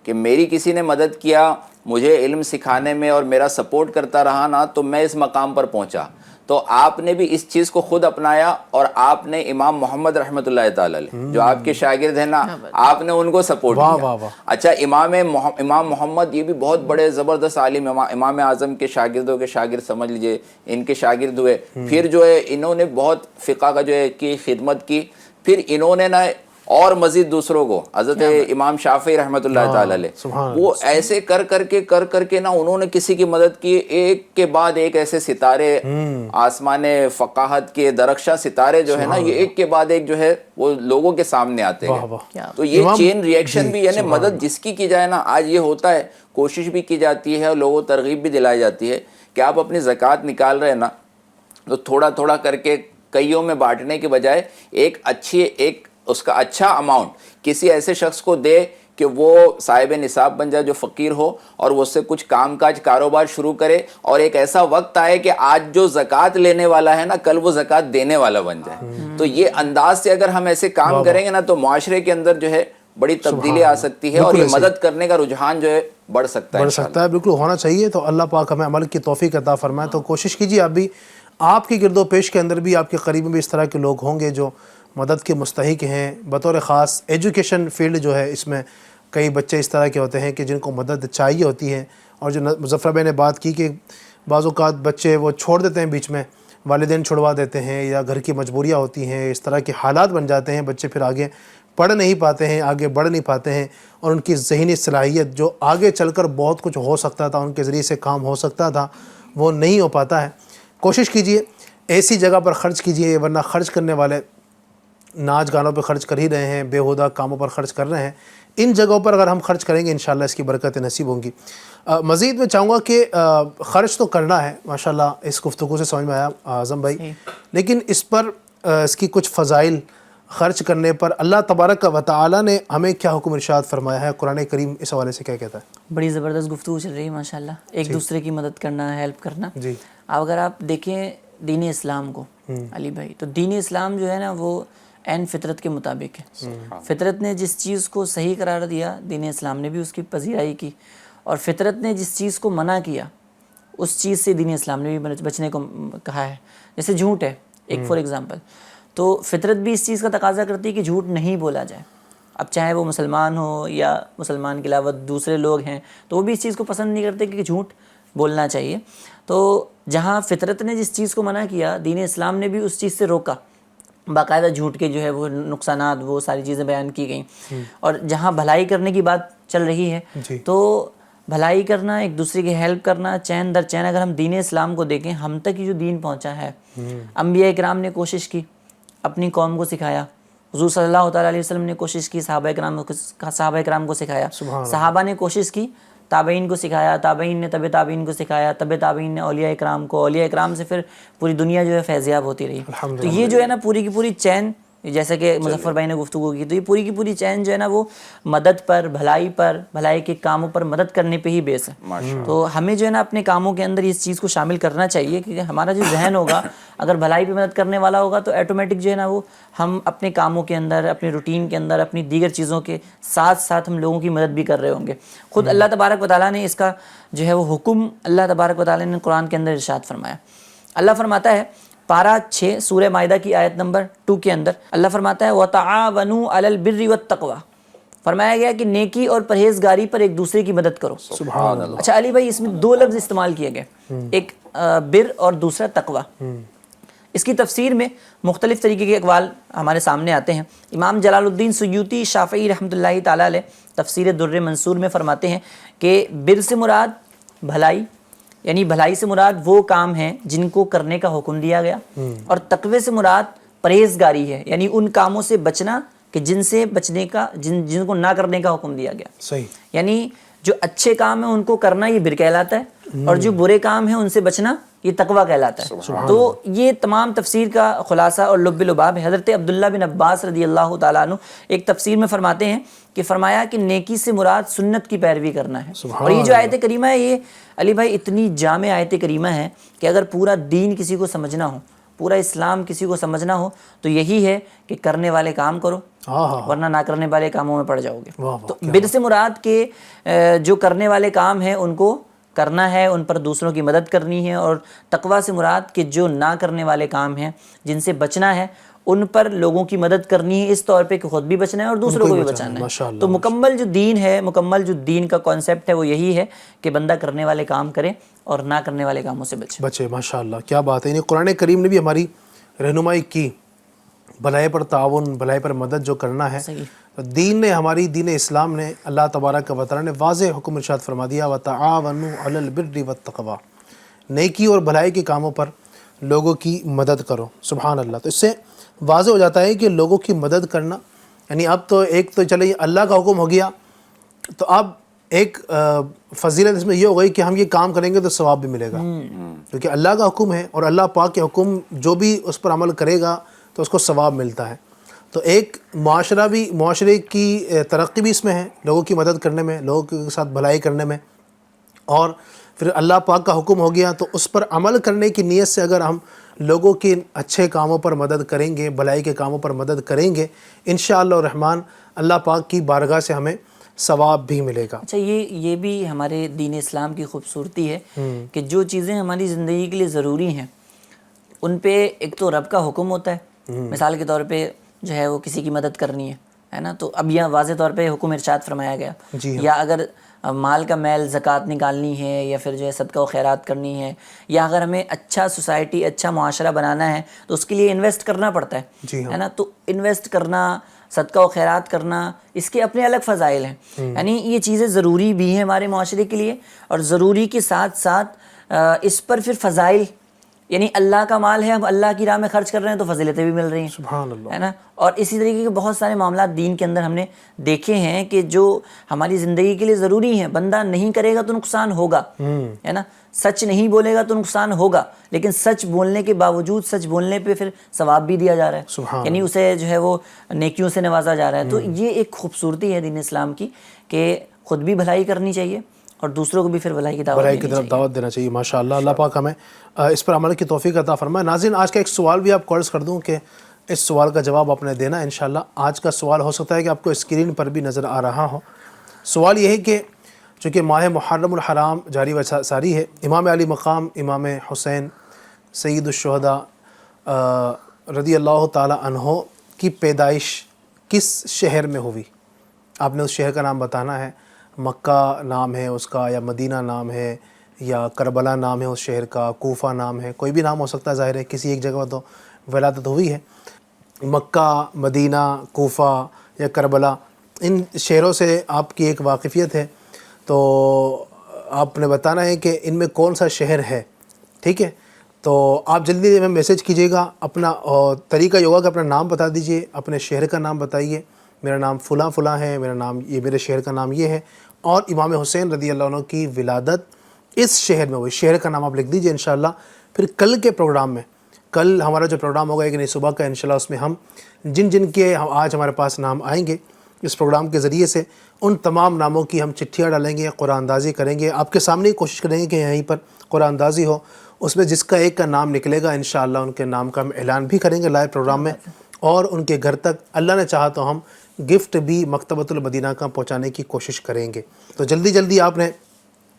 کہ میری کسی نے مدد کیا مجھے علم سکھانے میں اور میرا سپورٹ کرتا رہا نا تو میں اس مقام پر پہنچا. تو آپ نے بھی اس چیز کو خود اپنایا اور آپ نے امام محمد رحمۃ اللہ تعالی علیہ جو آپ کے شاگرد ہیں نا, آپ نے ان کو سپورٹ کیا. اچھا امام محمد یہ بھی بہت بڑے زبردست عالم, امام اعظم کے شاگردوں کے شاگرد سمجھ لیجئے, ان کے شاگرد ہوئے. پھر جو ہے انہوں نے بہت فقہ کا جو ہے کی خدمت کی. پھر انہوں نے نا اور مزید دوسروں کو, حضرت امام شافعی رحمۃ اللہ تعالی علیہ, وہ ایسے کر کر کے نا انہوں نے کسی کی مدد کی. ایک کے بعد ایک ایسے ستارے آسمان فقاہت کے درخشاں ستارے جو ہے نا, یہ ایک کے بعد ایک جو ہے وہ لوگوں کے سامنے آتے ہیں. تو یہ چین ریئیکشن بھی, یعنی مدد جس کی جائے نا, آج یہ ہوتا ہے, کوشش بھی کی جاتی ہے اور لوگوں کو ترغیب بھی دلائی جاتی ہے کہ آپ اپنی زکوٰۃ نکال رہے ہیں نا تو تھوڑا تھوڑا کر کے کئیوں میں بانٹنے کے بجائے ایک اس کا اچھا اماؤنٹ کسی ایسے شخص کو دے کہ وہ صاحب نصاب بن جائے, جو فقیر ہو, اور وہ اس سے کچھ کام کاج کاروبار شروع کرے, اور ایک ایسا وقت آئے کہ آج جو زکوٰۃ لینے والا ہے نا کل وہ زکوٰۃ دینے والا بن جائے. تو یہ انداز سے اگر ہم ایسے کام کریں گے نا تو معاشرے کے اندر جو ہے بڑی تبدیلی آ سکتی ہے, اور یہ مدد کرنے کا رجحان جو ہے بڑھ سکتا ہے. بالکل ہونا چاہیے. تو اللہ پاک ہمیں عمل کی توفیق عطا فرمائے. تو کوشش کیجیے آپ بھی, آپ کی گرد و پیش کے اندر بھی, آپ کے قریب میں بھی اس طرح کے لوگ ہوں گے جو مدد کے مستحق ہیں. بطور خاص ایجوکیشن فیلڈ جو ہے, اس میں کئی بچے اس طرح کے ہوتے ہیں کہ جن کو مدد چاہیے ہوتی ہے. اور جو مظفر بھائی نے بات کی کہ بعض اوقات بچے وہ چھوڑ دیتے ہیں بیچ میں, والدین چھڑوا دیتے ہیں, یا گھر کی مجبوریاں ہوتی ہیں, اس طرح کے حالات بن جاتے ہیں, بچے پھر آگے پڑھ نہیں پاتے ہیں, آگے بڑھ نہیں پاتے ہیں, اور ان کی ذہنی صلاحیت جو آگے چل کر بہت کچھ ہو سکتا تھا, ان کے ذریعے سے کام ہو سکتا تھا, وہ نہیں ہو پاتا ہے. کوشش کیجیے ایسی جگہ پر خرچ کیجیے, ورنہ خرچ کرنے والے ناچ گانوں پہ خرچ کر ہی رہے ہیں, بیہودہ کاموں پر خرچ کر رہے ہیں. ان جگہوں پر اگر ہم خرچ کریں گے انشاءاللہ اس کی برکتیں نصیب ہوں گی. مزید میں چاہوں گا کہ خرچ تو کرنا ہے, ماشاءاللہ اس گفتگو سے سمجھ میں آیا اعظم بھائی, لیکن اس پر اس کی کچھ فضائل خرچ کرنے پر اللہ تبارک و تعالی نے ہمیں کیا حکم ارشاد فرمایا ہے, قرآن کریم اس حوالے سے کیا کہتا ہے؟ بڑی زبردست گفتگو چل رہی ہے ماشاءاللہ, ایک دوسرے کی مدد کرنا, ہیلپ کرنا. جی, اگر آپ دیکھیں دین اسلام کو علی بھائی, تو دین اسلام جو ہے نا وہ عین فطرت کے مطابق ہے. فطرت نے جس چیز کو صحیح قرار دیا, دین اسلام نے بھی اس کی پذیرائی کی, اور فطرت نے جس چیز کو منع کیا اس چیز سے دین اسلام نے بھی بچنے کو کہا ہے. جیسے جھوٹ ہے ایک فار ایگزامپل, تو فطرت بھی اس چیز کا تقاضا کرتی ہے کہ جھوٹ نہیں بولا جائے. اب چاہے وہ مسلمان ہو یا مسلمان کے علاوہ دوسرے لوگ ہیں, تو وہ بھی اس چیز کو پسند نہیں کرتے کہ جھوٹ بولنا چاہیے. تو جہاں فطرت نے جس چیز کو منع کیا, دین اسلام نے بھی اس چیز سے روکا. باقاعدہ جھوٹ کے جو ہے وہ نقصانات, وہ ساری چیزیں بیان کی گئیں. اور جہاں بھلائی کرنے کی بات چل رہی ہے, تو بھلائی کرنا, ایک دوسرے کی ہیلپ کرنا, چین در چین. اگر ہم دین اسلام کو دیکھیں, ہم تک جو دین پہنچا ہے, انبیاء کرام نے کوشش کی, اپنی قوم کو سکھایا. حضور صلی اللہ تعالیٰ علیہ وسلم نے کوشش کی, صحابہ کرام کو سکھایا. صحابہ نے کوشش کی, تابعین کو سکھایا, تابعین نے طب تابعین کو سکھایا, طب تابعین نے اولیاء اکرام کو, اولیاء اکرام سے پھر پوری دنیا جو ہے فیضیاب ہوتی رہی. تو یہ جو ہے نا پوری کی پوری چین, جیسا کہ مظفر بھائی نے گفتگو کی, تو یہ پوری کی پوری چین جو ہے نا وہ مدد پر, بھلائی کے کاموں پر مدد کرنے پہ ہی بیس ہے. تو ہمیں جو ہے نا اپنے کاموں کے اندر اس چیز کو شامل کرنا چاہیے, کیونکہ ہمارا جو ذہن ہوگا اگر بھلائی پہ مدد کرنے والا ہوگا تو آٹومیٹک جو ہے نا وہ ہم اپنے کاموں کے اندر, اپنے روٹین کے اندر, اپنی دیگر چیزوں کے ساتھ ساتھ ہم لوگوں کی مدد بھی کر رہے ہوں گے. خود اللہ تبارک و تعالیٰ نے اس کا جو ہے وہ حکم, اللہ تبارک و تعالیٰ نے قرآن کے اندر ارشاد فرمایا. اللہ فرماتا ہے پارہ 6 سورہ مائدہ کی آیت نمبر 2 کے اندر, اللہ فرماتا ہے وَتَعَاوَنُوا عَلَى الْبِرِّ وَالتَّقْوَى. فرمایا گیا کہ نیکی اور پرہیزگاری پر ایک دوسرے کی مدد کرو. سبحان اللہ. اچھا علی بھائی, اس میں 2 لفظ استعمال کیے گئے, ایک بر اور دوسرا تقوی. اس کی تفسیر میں مختلف طریقے کے اقوال ہمارے سامنے آتے ہیں. امام جلال الدین سیوطی شافعی رحمۃ اللہ تعالیٰ علیہ تفسیر در منصور میں فرماتے ہیں کہ بر سے مراد بھلائی, یعنی بھلائی سے مراد وہ کام ہیں جن کو کرنے کا حکم دیا گیا, اور تقوی سے مراد پرہیزگاری ہے, یعنی ان کاموں سے بچنا کہ جن سے بچنے کا, جن کو نہ کرنے کا حکم دیا گیا. صحیح. یعنی جو اچھے کام ہیں ان کو کرنا یہ بر کہلاتا ہے, اور جو برے کام ہیں ان سے بچنا یہ تقویٰ کہلاتا ہے. تو یہ تمام تفسیر کا خلاصہ اور لب لباب ہے. حضرت عبداللہ بن عباس رضی اللہ تعالیٰ عنہ ایک تفسیر میں فرماتے ہیں کہ فرمایا کہ نیکی سے مراد سنت کی پیروی کرنا ہے. اور یہ جو آیت کریمہ ہے, یہ علی بھائی اتنی جامع آیت کریمہ ہے کہ اگر پورا دین کسی کو سمجھنا ہو, پورا اسلام کسی کو سمجھنا ہو تو یہی ہے کہ کرنے والے کام کرو، ورنہ نہ کرنے والے کاموں میں پڑ جاؤ گے۔ تو بر سے مراد کہ جو کرنے والے کام ہیں ان کو کرنا ہے، ان پر دوسروں کی مدد کرنی ہے، اور تقویٰ سے مراد کہ جو نہ کرنے والے کام ہیں جن سے بچنا ہے ان پر لوگوں کی مدد کرنی ہے، اس طور پہ کہ خود بھی بچنا ہے اور دوسروں کو بھی بچانا ہے۔ تو مکمل جو دین ہے، مکمل جو دین کا کانسیپٹ ہے وہ یہی ہے کہ بندہ کرنے والے کام کرے اور نہ کرنے والے کاموں سے بچے۔ ماشاءاللہ، کیا بات ہے۔ یعنی قرآن کریم نے بھی ہماری رہنمائی کی، بھلائی پر تعاون، بھلائی پر مدد جو کرنا ہے۔ دین نے، ہماری دین اسلام نے، اللہ تبارک و تعالیٰ نے واضح حکم ارشاد فرما دیا، وَتَعَاوَنُوا عَلَى الْبِرِّ وَالتَّقْوَىٰ، نیکی اور بھلائی کے کاموں پر لوگوں کی مدد کرو۔ سبحان اللہ۔ تو اس سے واضح ہو جاتا ہے کہ لوگوں کی مدد کرنا، یعنی اب تو ایک تو چلے اللہ کا حکم ہو گیا، تو اب ایک فضیلت اس میں یہ ہو گئی کہ ہم یہ کام کریں گے تو ثواب بھی ملے گا، کیونکہ اللہ کا حکم ہے، اور اللہ پاک کے حکم جو بھی اس پر عمل کرے گا تو اس کو ثواب ملتا ہے۔ تو ایک معاشرے کی ترقی بھی اس میں ہے، لوگوں کی مدد کرنے میں، لوگوں کے ساتھ بھلائی کرنے میں، اور پھر اللہ پاک کا حکم ہو گیا تو اس پر عمل کرنے کی نیت سے اگر ہم لوگوں کے اچھے کاموں پر مدد کریں گے، بھلائی کے کاموں پر مدد کریں گے، انشاءاللہ الرحمن اللہ پاک کی بارگاہ سے ہمیں ثواب بھی ملے گا۔ اچھا، یہ بھی ہمارے دین اسلام کی خوبصورتی ہے کہ جو چیزیں ہماری زندگی کے لیے ضروری ہیں ان پہ ایک تو رب کا حکم ہوتا ہے، مثال کے طور پہ جو ہے وہ کسی کی مدد کرنی ہے نا، تو اب یہاں واضح طور پہ حکم ارشاد فرمایا گیا، یا اگر مال کا میل زکوٰۃ نکالنی ہے، یا پھر جو ہے صدقہ و خیرات کرنی ہے، یا اگر ہمیں اچھا سوسائٹی، اچھا معاشرہ بنانا ہے تو اس کے لیے انویسٹ کرنا پڑتا ہے نا، تو انویسٹ کرنا، صدقہ و خیرات کرنا، اس کے اپنے الگ فضائل ہیں۔ یعنی یہ چیزیں ضروری بھی ہیں ہمارے معاشرے کے لیے، اور ضروری کے ساتھ ساتھ اس پر پھر فضائل، یعنی اللہ کا مال ہے، ہم اللہ کی راہ میں خرچ کر رہے ہیں تو فضیلتیں بھی مل رہی ہیں، سبحان اللہ، ہے نا۔ اور اسی طریقے کے بہت سارے معاملات دین کے اندر ہم نے دیکھے ہیں کہ جو ہماری زندگی کے لیے ضروری ہیں، بندہ نہیں کرے گا تو نقصان ہوگا، ہے نا، سچ نہیں بولے گا تو نقصان ہوگا، لیکن سچ بولنے کے باوجود سچ بولنے پہ پھر ثواب بھی دیا جا رہا ہے، یعنی اسے جو ہے وہ نیکیوں سے نوازا جا رہا ہے۔ تو یہ ایک خوبصورتی ہے دین اسلام کی کہ خود بھی بھلائی کرنی چاہیے اور دوسروں کو بھی پھر بھلائی کی طرف دعوت دینا چاہیے۔ ماشاءاللہ، اللہ پاک ہمیں اس پر عمل کی توفیق عطا فرمائے۔ ناظرین، آج کا ایک سوال بھی آپ کو عرض کر دوں کہ اس سوال کا جواب آپ نے دینا ہے انشاءاللہ۔ آج کا سوال ہو سکتا ہے کہ آپ کو اسکرین پر بھی نظر آ رہا ہو۔ سوال یہ ہے کہ چونکہ ماہ محرم الحرام جاری و ساری ہے، امام علی مقام امام حسین سید الشہداء رضی اللہ تعالی عنہ کی پیدائش کس شہر میں ہوئی؟ آپ نے اس شہر کا نام بتانا ہے، مکہ نام ہے اس کا، یا مدینہ نام ہے، یا کربلا نام ہے اس شہر کا، کوفہ نام ہے، کوئی بھی نام ہو سکتا ہے، ظاہر ہے کسی ایک جگہ تو ولادت ہوئی ہے۔ مکہ، مدینہ، کوفہ یا کربلا، ان شہروں سے آپ کی ایک واقفیت ہے، تو آپ نے بتانا ہے کہ ان میں کون سا شہر ہے، ٹھیک ہے؟ تو آپ جلدی میں میسیج کیجیے گا، اپنا طریقہ یہ ہوگا کہ اپنا نام بتا دیجئے، اپنے شہر کا نام بتائیے، میرا نام فلاں فلاں ہے، میرا نام یہ، میرے شہر کا نام یہ ہے، اور امام حسین رضی اللہ عنہ کی ولادت اس شہر میں ہوئی، شہر کا نام آپ لکھ دیجئے انشاءاللہ۔ پھر کل کے پروگرام میں، کل ہمارا جو پروگرام ہوگا ایک نئی صبح کا انشاءاللہ، اس میں ہم جن کے آج ہمارے پاس نام آئیں گے اس پروگرام کے ذریعے سے، ان تمام ناموں کی ہم چٹھیاں ڈالیں گے، قرآن اندازی کریں گے، آپ کے سامنے ہی کوشش کریں گے کہ یہیں پر قرآن اندازی ہو، اس میں جس کا ایک کا نام نکلے گا انشاءاللہ ان کے نام کا ہم اعلان بھی کریں گے لائیو پروگرام میں، اور ان کے گھر تک اللہ نے چاہا تو ہم گفٹ بھی مکتبۃ المدینہ کا پہنچانے کی کوشش کریں گے۔ تو جلدی جلدی آپ نے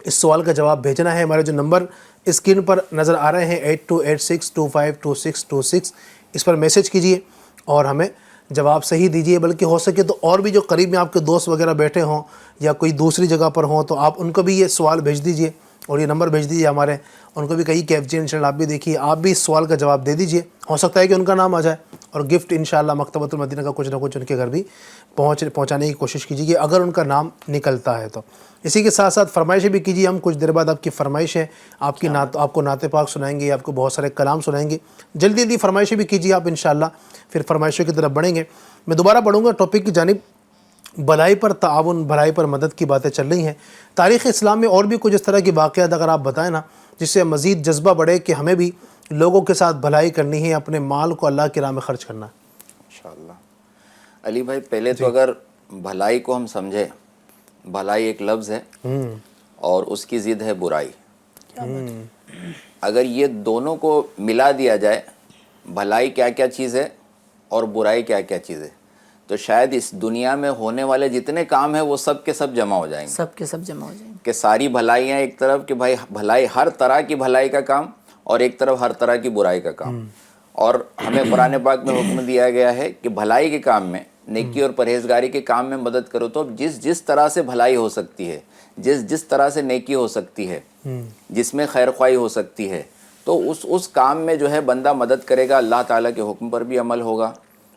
اس سوال کا جواب بھیجنا ہے۔ ہمارے جو نمبر اسکرین پر نظر آ رہے ہیں 8286252626، اس پر میسیج کیجئے اور ہمیں جواب صحیح دیجئے، بلکہ ہو سکے تو اور بھی جو قریب میں آپ کے دوست وغیرہ بیٹھے ہوں یا کوئی دوسری جگہ پر ہوں تو آپ ان کو بھی یہ سوال بھیج دیجئے اور یہ نمبر بھیج دیجئے ہمارے، ان کو بھی کہیں کہ FG انشاءاللہ آپ بھی دیکھیے، آپ بھی اس سوال کا جواب دے دیجئے، ہو سکتا ہے کہ ان کا نام آ جائے، اور گفٹ انشاءاللہ مکتبۃ المدینہ کا کچھ نہ کچھ ان کے گھر بھی پہنچانے کی کوشش کیجیے اگر ان کا نام نکلتا ہے تو۔ اسی کے ساتھ ساتھ فرمائشیں بھی کیجیے، ہم کچھ دیر بعد آپ کی فرمائش ہے، آپ کو نعت پاک سنائیں گے، آپ کو بہت سارے کلام سنائیں گے، جلدی جلدی فرمائشیں بھی کیجیے آپ انشاءاللہ، پھر فرمائشوں کی طرف بڑھیں گے۔ میں دوبارہ پڑھوں گا ٹاپک کی جانب، بھلائی پر تعاون، بھلائی پر مدد کی باتیں چل رہی ہیں۔ تاریخ اسلام میں اور بھی کچھ اس طرح کی واقعات اگر آپ بتائیں نا، جس سے مزید جذبہ بڑھے کہ ہمیں بھی لوگوں کے ساتھ بھلائی کرنی ہے، اپنے مال کو اللہ کی راہ میں خرچ کرنا ہے۔ انشاءاللہ علی بھائی، پہلے تو اگر بھلائی کو ہم سمجھے، بھلائی ایک لفظ ہے اور اس کی ضد ہے برائی، اگر یہ دونوں کو ملا دیا جائے بھلائی کیا کیا چیز ہے اور برائی کیا کیا چیز ہے، تو شاید اس دنیا میں ہونے والے جتنے کام ہیں وہ سب کے سب جمع ہو جائیں گے، سب کے سب جمع ہو جائیں گے کہ ساری بھلائیاں ایک طرف، کہ بھائی بھلائی ہر طرح کی بھلائی کا کام، اور ایک طرف ہر طرح کی برائی کا کام. اور ہمیں قرآن پاک میں حکم دیا گیا ہے کہ بھلائی کے کام میں، نیکی اور پرہیزگاری کے کام میں مدد کرو. تو جس طرح سے بھلائی ہو سکتی ہے، جس طرح سے نیکی ہو سکتی ہے، جس میں خیر خواہی ہو سکتی ہے، تو اس کام میں جو ہے بندہ مدد کرے گا. اللہ تعالیٰ کے حکم پر بھی عمل ہوگا،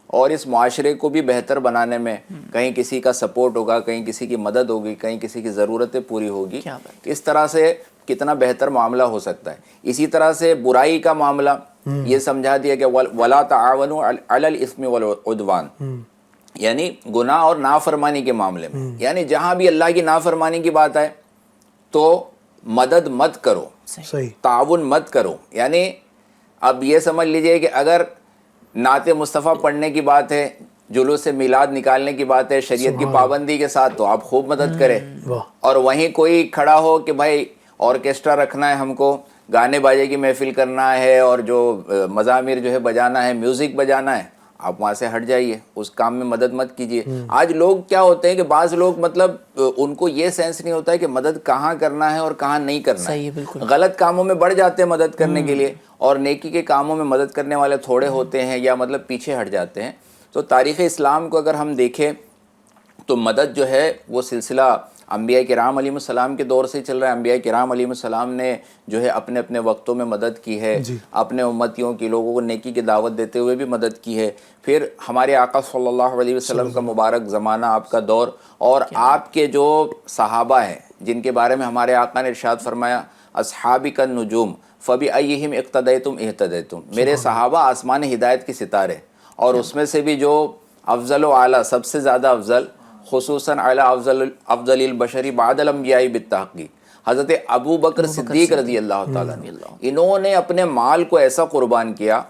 اور اس معاشرے کو بھی بہتر بنانے میں کہیں کسی کا سپورٹ ہوگا، کہیں کسی کی مدد ہوگی، کہیں کسی کی ضرورتیں پوری ہوگی. اس طرح سے کتنا بہتر معاملہ ہو سکتا ہے. اسی طرح سے برائی کا معاملہ یہ سمجھا دیا کہ وَلَا تَعَاوَنُوا عَلَى الْإِثْمِ وَالْعُدْوَانِ، یعنی گناہ اور نافرمانی کے معاملے میں، یعنی جہاں بھی اللہ کی نافرمانی کی بات آئے تو مدد مت کرو، صحیح، تعاون مت کرو. یعنی اب یہ سمجھ لیجئے کہ اگر نعت مصطفیٰ پڑھنے کی بات ہے، جلوس سے میلاد نکالنے کی بات ہے شریعت کی پابندی کے ساتھ، تو آپ خوب مدد کریں. اور وہیں کوئی کھڑا ہو کہ بھائی آرکیسٹرا رکھنا ہے، ہم کو گانے باجے کی محفل کرنا ہے، اور جو مزامیر جو ہے بجانا ہے، میوزک بجانا ہے، آپ وہاں سے ہٹ جائیے، اس کام میں مدد مت کیجیے. آج لوگ کیا ہوتے ہیں کہ بعض لوگ مطلب ان کو یہ سینس نہیں ہوتا ہے کہ مدد کہاں کرنا ہے اور کہاں نہیں کرنا ہے. غلط کاموں میں بڑھ جاتے ہیں مدد کرنے کے لیے، اور نیکی کے کاموں میں مدد کرنے والے تھوڑے ہوتے ہیں یا مطلب پیچھے ہٹ جاتے ہیں. تو تاریخ اسلام کو اگر ہم دیکھیں تو مدد جو ہے وہ سلسلہ انبیاء کرام علیہ السلام کے دور سے ہی چل رہا ہے. انبیاء کرام علیہ السلام نے جو ہے اپنے اپنے وقتوں میں مدد کی ہے، اپنے امتیوں کی، لوگوں کو نیکی کی دعوت دیتے ہوئے بھی مدد کی ہے. پھر ہمارے آقا صلی اللہ علیہ وسلم کا مبارک زمانہ، آپ کا دور، اور آپ کے جو صحابہ ہیں جن کے بارے میں ہمارے آقا نے ارشاد فرمایا اصحابی کا نجوم فبأیہم اقتدیتم اہتدیتم، میرے صحابہ آسمان ہدایت کے ستارے، اور اس میں سے بھی جو افضل و اعلیٰ، سب سے زیادہ افضل، خصوصاً اعلیٰ افضل البشری بعد الانبیاء بالتحقیق، حضرت ابو بکر صدیق رضی اللہ تعالیٰ عنہ. انہوں نے اپنے مال کو ایسا قربان کیا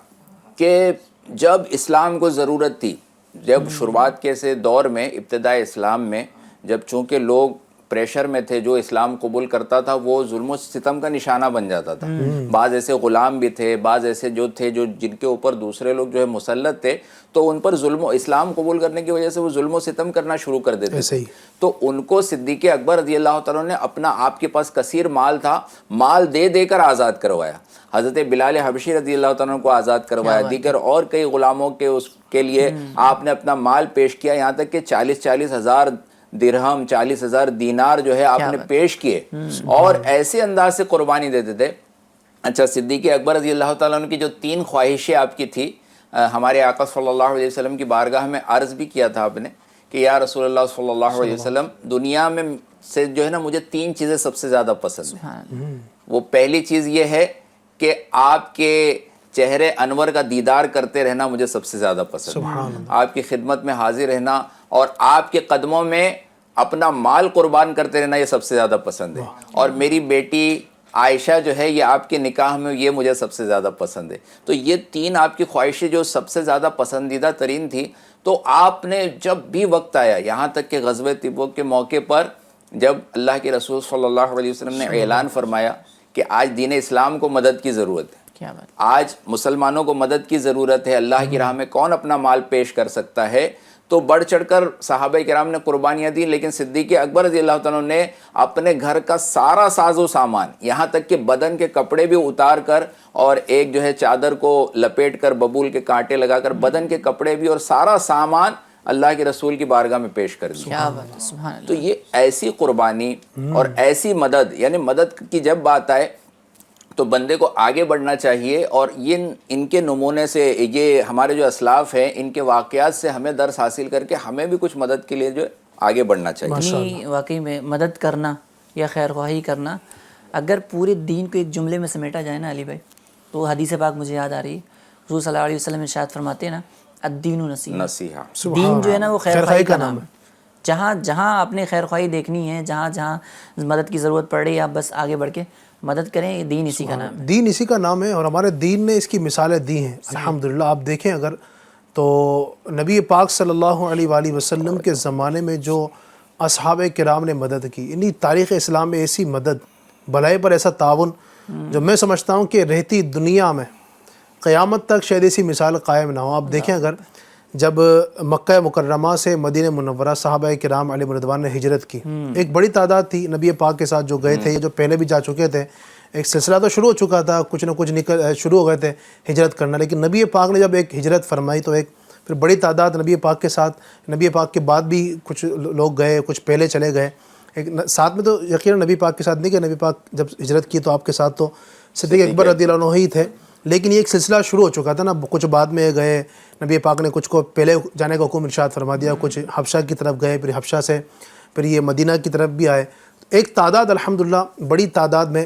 کہ جب اسلام کو ضرورت تھی، جب شروعات کے سے دور میں، ابتداء اسلام میں، جب چونکہ لوگ پریشر میں تھے، جو اسلام قبول کرتا تھا وہ ظلم و ستم کا نشانہ بن جاتا تھا. بعض ایسے غلام بھی تھے، بعض ایسے جو تھے جو جن کے اوپر دوسرے لوگ جو ہے مسلط تھے، تو ان پر ظلم و اسلام قبول کرنے کی وجہ سے وہ ظلم و ستم کرنا شروع کر دیتے تھے. تو ان کو صدیق اکبر رضی اللہ تعالیٰ نے اپنا، آپ کے پاس کثیر مال تھا، مال دے دے کر آزاد کروایا. حضرت بلال حبشی رضی اللہ تعالیٰ کو آزاد کروایا، دیگر اور کئی غلاموں کے اس کے لیے آپ نے اپنا مال پیش کیا، یہاں تک کہ 40 ہزار درہم، 40,000 دینار جو ہے آپ نے پیش کیے، اور ایسے انداز سے قربانی دیتے تھے. اچھا، صدیق اکبر رضی اللہ تعالیٰ عنہ کی جو 3 خواہشیں آپ کی تھی، ہمارے آقا صلی اللہ علیہ وسلم کی بارگاہ میں عرض بھی کیا تھا آپ نے کہ یا رسول اللہ صلی اللہ علیہ وسلم، دنیا میں سے جو ہے نا مجھے 3 چیزیں سب سے زیادہ پسند ہیں. وہ پہلی چیز یہ ہے کہ آپ کے چہرے انور کا دیدار کرتے رہنا مجھے سب سے زیادہ پسند ہے، آپ کی خدمت میں حاضر رہنا اور آپ کے قدموں میں اپنا مال قربان کرتے رہنا یہ سب سے زیادہ پسند ہے. اور میری بیٹی عائشہ جو ہے یہ آپ کے نکاح میں یہ مجھے سب سے زیادہ پسند ہے. تو یہ 3 آپ کی خواہشیں جو سب سے زیادہ پسندیدہ ترین تھی. تو آپ نے جب بھی وقت آیا، یہاں تک کہ غزوہ تبوک کے موقع پر جب اللہ کے رسول صلی اللہ علیہ وسلم نے اعلان فرمایا کہ آج دین اسلام کو مدد کی ضرورت ہے، آج مسلمانوں کو مدد کی ضرورت ہے، اللہ کی راہ میں کون اپنا مال پیش کر سکتا ہے، تو بڑھ چڑھ کر صحابہ کرام نے قربانیاں دی. لیکن صدیق اکبر رضی اللہ تعالیٰ نے اپنے گھر کا سارا ساز و سامان، یہاں تک کہ بدن کے کپڑے بھی اتار کر، اور ایک جو ہے چادر کو لپیٹ کر، ببول کے کانٹے لگا کر، بدن کے کپڑے بھی اور سارا سامان اللہ کے رسول کی بارگاہ میں پیش کر دیا. تو یہ ایسی قربانی اور ایسی مدد، یعنی مدد کی جب بات آئے تو بندے کو آگے بڑھنا چاہیے. اور یہ ان کے نمونے سے، یہ ہمارے جو اسلاف ہیں، ان کے واقعات سے ہمیں درس حاصل کر کے ہمیں بھی کچھ مدد کے لیے جو آگے بڑھنا چاہیے. واقعی میں مدد کرنا یا خیر خواہی کرنا، اگر پورے دین کو ایک جملے میں سمیٹا جائے نا علی بھائی، تو حدیث پاک مجھے یاد آ رہی ہے. حضور صلی اللہ علیہ وسلم ارشاد فرماتے ہیں نا، الدین نصیحہ، دین جو ہے نا وہ خیر خواہی کا نام ہے. جہاں جہاں آپ نے خیر خواہی دیکھنی ہے، جہاں جہاں مدد کی ضرورت پڑ رہی ہے، آپ بس آگے بڑھ کے مدد کریں. دین اسی کا نام ہے، دین اسی کا نام ہے، اور ہمارے دین نے اس کی مثالیں دی ہیں الحمدللہ. آپ دیکھیں اگر تو نبی پاک صلی اللہ علیہ وآلہ وسلم کے زمانے میں جو اصحاب کرام نے مدد کی، یعنی تاریخ اسلام میں ایسی مدد، بھلائی پر ایسا تعاون جو میں سمجھتا ہوں کہ رہتی دنیا میں قیامت تک شاید ایسی مثال قائم نہ ہو. آپ دیکھیں اگر جب مکہ مکرمہ سے مدینہ منورہ صحابہ کرام علیہ رضوان نے ہجرت کی, ایک بڑی تعداد تھی نبی پاک کے ساتھ جو گئے تھے, جو پہلے بھی جا چکے تھے, ایک سلسلہ تو شروع ہو چکا تھا, کچھ نہ کچھ شروع ہو گئے تھے ہجرت کرنا, لیکن نبی پاک نے جب ایک ہجرت فرمائی تو ایک پھر بڑی تعداد نبی پاک کے ساتھ, نبی پاک کے بعد بھی کچھ لوگ گئے, کچھ پہلے چلے گئے. ایک ساتھ میں تو یقیناً نبی پاک کے ساتھ نہیں کہ نبی پاک جب ہجرت کی تو آپ کے ساتھ تو صدیق اکبر رضی اللہ عنہ ہی تھے, لیکن یہ ایک سلسلہ شروع ہو چکا تھا نا, کچھ بعد میں گئے, نبی پاک نے کچھ کو پہلے جانے کا حکم ارشاد فرما دیا, کچھ حبشہ کی طرف گئے, پھر حبشہ سے پھر یہ مدینہ کی طرف بھی آئے. ایک تعداد الحمدللہ بڑی تعداد میں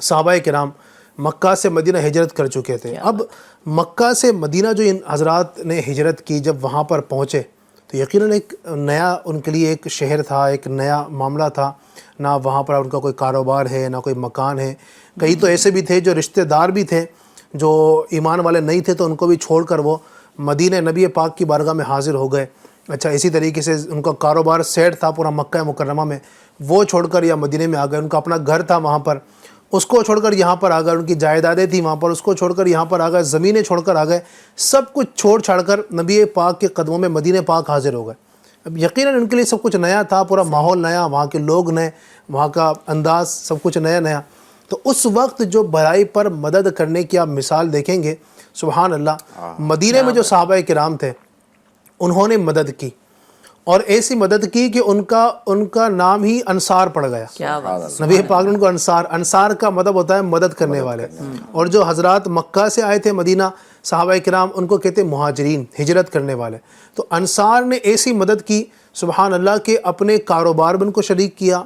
صحابہ کرام مکہ سے مدینہ ہجرت کر چکے تھے. اب مکہ سے مدینہ جو ان حضرات نے ہجرت کی, جب وہاں پر پہنچے تو یقیناً ایک نیا ان کے لیے ایک شہر تھا, ایک نیا معاملہ تھا. نہ وہاں پر ان کا کوئی کاروبار ہے, نہ کوئی مکان ہے. کئی تو ایسے بھی تھے جو رشتہ دار بھی تھے جو ایمان والے نہیں تھے, تو ان کو بھی چھوڑ کر وہ مدینہ نبی پاک کی بارگاہ میں حاضر ہو گئے. اچھا, اسی طریقے سے ان کا کاروبار سیٹ تھا پورا مکہ مکرمہ میں, وہ چھوڑ کر یا مدینہ میں آ گئے. ان کا اپنا گھر تھا وہاں پر, اس کو چھوڑ کر یہاں پر آ گئے. ان کی جائیدادیں تھیں وہاں پر, اس کو چھوڑ کر یہاں پر آ گئے. زمینیں چھوڑ کر آ گئے. سب کچھ چھوڑ چھاڑ کر نبی پاک کے قدموں میں مدینہ پاک حاضر ہو گئے. اب یقیناً ان کے لیے سب کچھ نیا تھا, پورا ماحول نیا, وہاں کے لوگ نئے, وہاں کا انداز سب کچھ نیا نیا. تو اس وقت جو بھلائی پر مدد کرنے کی آپ مثال دیکھیں گے, سبحان اللہ, مدینہ میں جو صحابہ کرام تھے انہوں نے مدد کی, اور ایسی مدد کی کہ ان کا نام ہی انصار پڑ گیا. کیا بات, نبی پاک نے ان کو انصار کا مطلب ہوتا ہے مدد کرنے والے. اور جو حضرات مکہ سے آئے تھے مدینہ صحابہ کرام, ان کو کہتے ہیں مہاجرین, ہجرت کرنے والے. تو انصار نے ایسی مدد کی سبحان اللہ کہ اپنے کاروبار میں ان کو شریک کیا,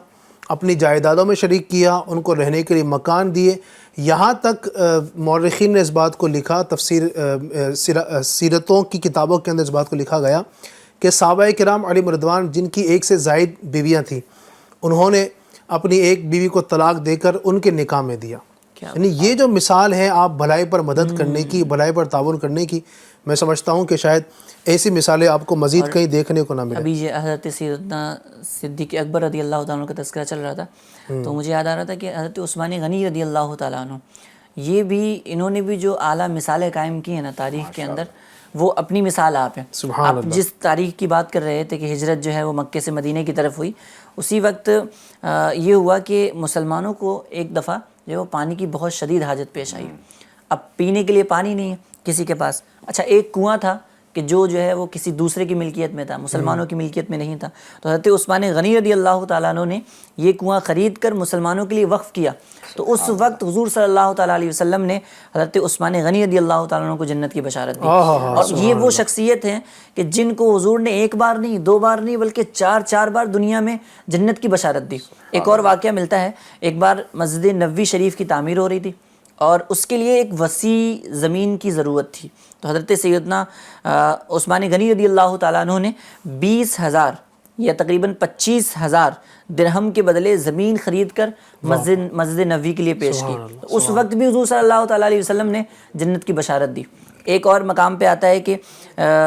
اپنی جائیدادوں میں شریک کیا, ان کو رہنے کے لیے مکان دیے. یہاں تک مورخین نے اس بات کو لکھا, تفسیر سیرتوں کی کتابوں کے اندر اس بات کو لکھا گیا کہ صحابہ کرام علیہ رضوان جن کی ایک سے زائد بیویاں تھیں, انہوں نے اپنی ایک بیوی کو طلاق دے کر ان کے نکاح میں دیا. یعنی یہ جو مثال ہے آپ بھلائی پر مدد کرنے کی, بھلائی پر تعاون کرنے کی, میں سمجھتا ہوں کہ شاید ایسی مثالیں آپ کو مزید کہیں دیکھنے کو نہ ملے. ابھی یہ حضرت سیدنا صدیق اکبر رضی اللہ تعالیٰ عنہ کا تذکرہ چل رہا تھا, تو مجھے یاد آ رہا تھا کہ حضرت عثمان غنی رضی اللہ تعالیٰ عنہ, یہ بھی انہوں نے بھی جو اعلیٰ مثالیں قائم کی ہیں نا تاریخ کے اندر, وہ اپنی مثال آپ ہیں. آپ جس تاریخ کی بات کر رہے تھے کہ ہجرت جو ہے وہ مکے سے مدینہ کی طرف ہوئی, اسی وقت یہ ہوا کہ مسلمانوں کو ایک دفعہ جو ہے وہ پانی کی بہت شدید حاجت پیش آئی. اب پینے کے لیے پانی نہیں ہے کسی کے پاس. اچھا, ایک کنواں تھا کہ جو ہے وہ کسی دوسرے کی ملکیت میں تھا, مسلمانوں کی ملکیت میں نہیں تھا. تو حضرت عثمان غنی رضی اللہ تعالیٰ عنہ نے یہ کنواں خرید کر مسلمانوں کے لیے وقف کیا. تو اس وقت حضور صلی اللہ تعالیٰ علیہ وسلم نے حضرت عثمان غنی رضی اللہ تعالیٰ عنہ کو جنت کی بشارت دی. اور یہ وہ شخصیت ہیں کہ جن کو حضور نے ایک بار نہیں, دو بار نہیں, بلکہ چار بار دنیا میں جنت کی بشارت دی. ایک اور واقعہ ملتا ہے, ایک بار مسجد نبوی شریف کی تعمیر ہو رہی تھی اور اس کے لیے ایک وسیع زمین کی ضرورت تھی. تو حضرت سیدنا عثمان غنی رضی اللہ تعالیٰ عنہ نے 20,000 یا تقریباً 25,000 درہم کے بدلے زمین خرید کر مسجد نبوی کے لیے پیش کی. تو اس وقت بھی حضور صلی اللہ تعالیٰ علیہ وسلم نے جنت کی بشارت دی. ایک اور مقام پہ آتا ہے کہ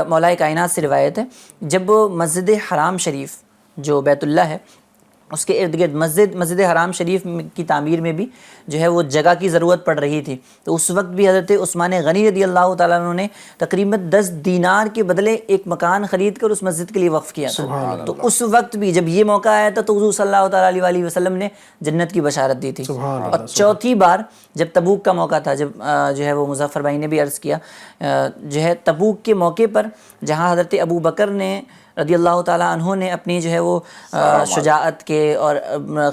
مولا کائنات سے روایت ہے, جب مسجد حرام شریف جو بیت اللہ ہے اس کے ارد گرد مسجد حرام شریف کی تعمیر میں بھی جو ہے وہ جگہ کی ضرورت پڑ رہی تھی, تو اس وقت بھی حضرت عثمان غنی رضی اللہ تعالیٰ عنہ نے تقریباً 10 دینار کے بدلے ایک مکان خرید کر اس مسجد کے لیے وقف کیا تھا. تو اس وقت بھی جب یہ موقع آیا تھا تو حضور صلی اللہ تعالیٰ علیہ وسلم نے جنت کی بشارت دی تھی. اور چوتھی بار جب تبوک کا موقع تھا, جب جو ہے وہ مظفر بھائی نے بھی عرض کیا, جو ہے تبوک کے موقع پر جہاں حضرت ابو بکر نے رضی اللہ تعالیٰ عنہ نے اپنی جو ہے وہ شجاعت کے اور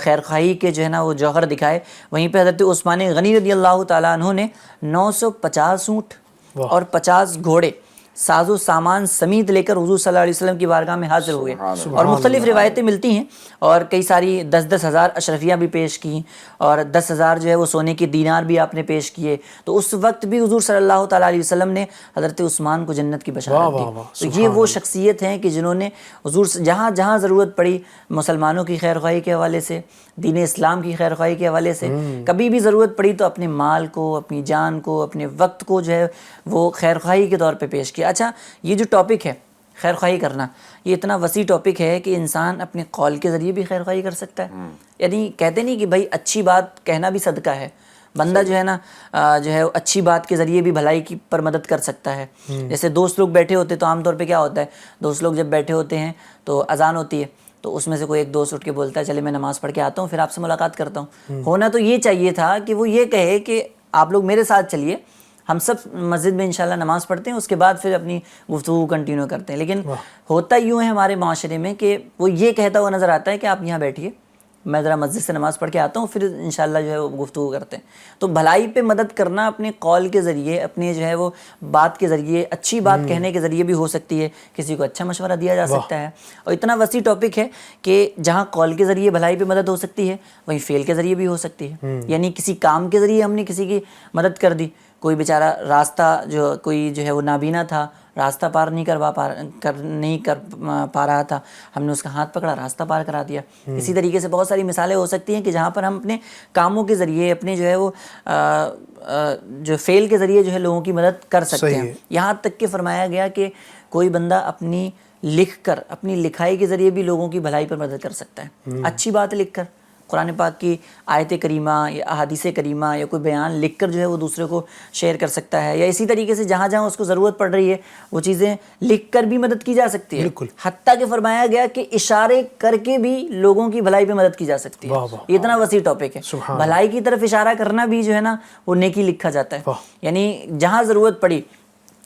خیر خواہی کے جو ہے نا وہ جوہر دکھائے, وہیں پہ حضرت عثمان غنی رضی اللہ تعالیٰ عنہ نے 950 اونٹ اور 50 گھوڑے ساز و سامان سمیت لے کر حضور صلی اللہ علیہ وسلم کی بارگاہ میں حاضر ہوئے. اور مختلف روایتیں ملتی ہیں, اور کئی ساری 10 ہزار اشرفیاں بھی پیش کی, اور 10,000 جو ہے وہ سونے کے دینار بھی آپ نے پیش کیے. تو اس وقت بھی حضور صلی اللہ تعالیٰ علیہ وسلم نے حضرت عثمان کو جنت کی بشارت دی. تو یہ وہ شخصیت ہیں کہ جنہوں نے حضور جہاں جہاں ضرورت پڑی مسلمانوں کی خیر خواہی کے حوالے سے, دین اسلام کی خیر خواہی کے حوالے سے, کبھی بھی ضرورت پڑی تو اپنے مال کو, اپنی جان کو, اپنے وقت کو جو ہے وہ خیر خواہی کے طور پہ پیش کیا. اچھا, یہ جو ٹاپک ہے خیر خواہی کرنا, یہ اتنا وسیع ٹاپک ہے کہ انسان اپنے قول کے ذریعے بھی خیر خواہی کر سکتا ہے. یعنی کہتے نہیں کہ بھائی اچھی بات کہنا بھی صدقہ ہے, بندہ جو ہے نا جو ہے اچھی بات کے ذریعے بھی بھلائی کی پر مدد کر سکتا ہے. جیسے دوست لوگ بیٹھے ہوتے تو عام طور پہ کیا ہوتا ہے, دوست لوگ جب بیٹھے ہوتے ہیں تو اذان ہوتی ہے تو اس میں سے کوئی ایک دوست اٹھ کے بولتا ہے چلے میں نماز پڑھ کے آتا ہوں پھر آپ سے ملاقات کرتا ہوں. ہونا تو یہ چاہیے تھا کہ وہ یہ کہے کہ آپ لوگ میرے ساتھ چلیے, ہم سب مسجد میں انشاءاللہ نماز پڑھتے ہیں, اس کے بعد پھر اپنی گفتگو کنٹینیو کرتے ہیں. لیکن ہوتا یوں ہے ہمارے معاشرے میں کہ وہ یہ کہتا ہوا نظر آتا ہے کہ آپ یہاں بیٹھیے, میں ذرا مسجد سے نماز پڑھ کے آتا ہوں, پھر انشاءاللہ جو ہے وہ گفتگو کرتے ہیں. تو بھلائی پہ مدد کرنا اپنے قول کے ذریعے, اپنے جو ہے وہ بات کے ذریعے, اچھی بات کہنے کے ذریعے بھی ہو سکتی ہے. کسی کو اچھا مشورہ دیا جا سکتا ہے. اور اتنا وسیع ٹاپک ہے کہ جہاں قول کے ذریعے بھلائی پہ مدد ہو سکتی ہے وہیں فعل کے ذریعے بھی ہو سکتی ہے. یعنی کسی کام کے ذریعے ہم نے کسی کی مدد کر دی, کوئی بیچارہ راستہ کوئی جو ہے وہ نابینا تھا, راستہ پار نہیں کر پا رہا تھا, ہم نے اس کا ہاتھ پکڑا, راستہ پار کرا دیا. اسی طریقے سے بہت ساری مثالیں ہو سکتی ہیں کہ جہاں پر ہم اپنے کاموں کے ذریعے, اپنے جو ہے وہ جو فعل کے ذریعے جو ہے لوگوں کی مدد کر سکتے ہیں. یہاں تک کہ فرمایا گیا کہ کوئی بندہ اپنی لکھ کر, اپنی لکھائی کے ذریعے بھی لوگوں کی بھلائی پر مدد کر سکتا ہے. اچھی بات لکھ کر, قرآن پاک کی آیت کریمہ یا احادیث کریمہ یا کوئی بیان لکھ کر جو ہے وہ دوسرے کو شیئر کر سکتا ہے. یا اسی طریقے سے جہاں جہاں اس کو ضرورت پڑ رہی ہے وہ چیزیں لکھ کر بھی مدد کی جا سکتی ہے. حتیٰ کہ فرمایا گیا کہ اشارے کر کے بھی لوگوں کی بھلائی پہ مدد کی جا سکتی ہے. یہ اتنا وسیع ٹاپک ہے. بھلائی کی طرف اشارہ کرنا بھی جو ہے نا وہ نیکی لکھا جاتا ہے. یعنی جہاں ضرورت پڑی,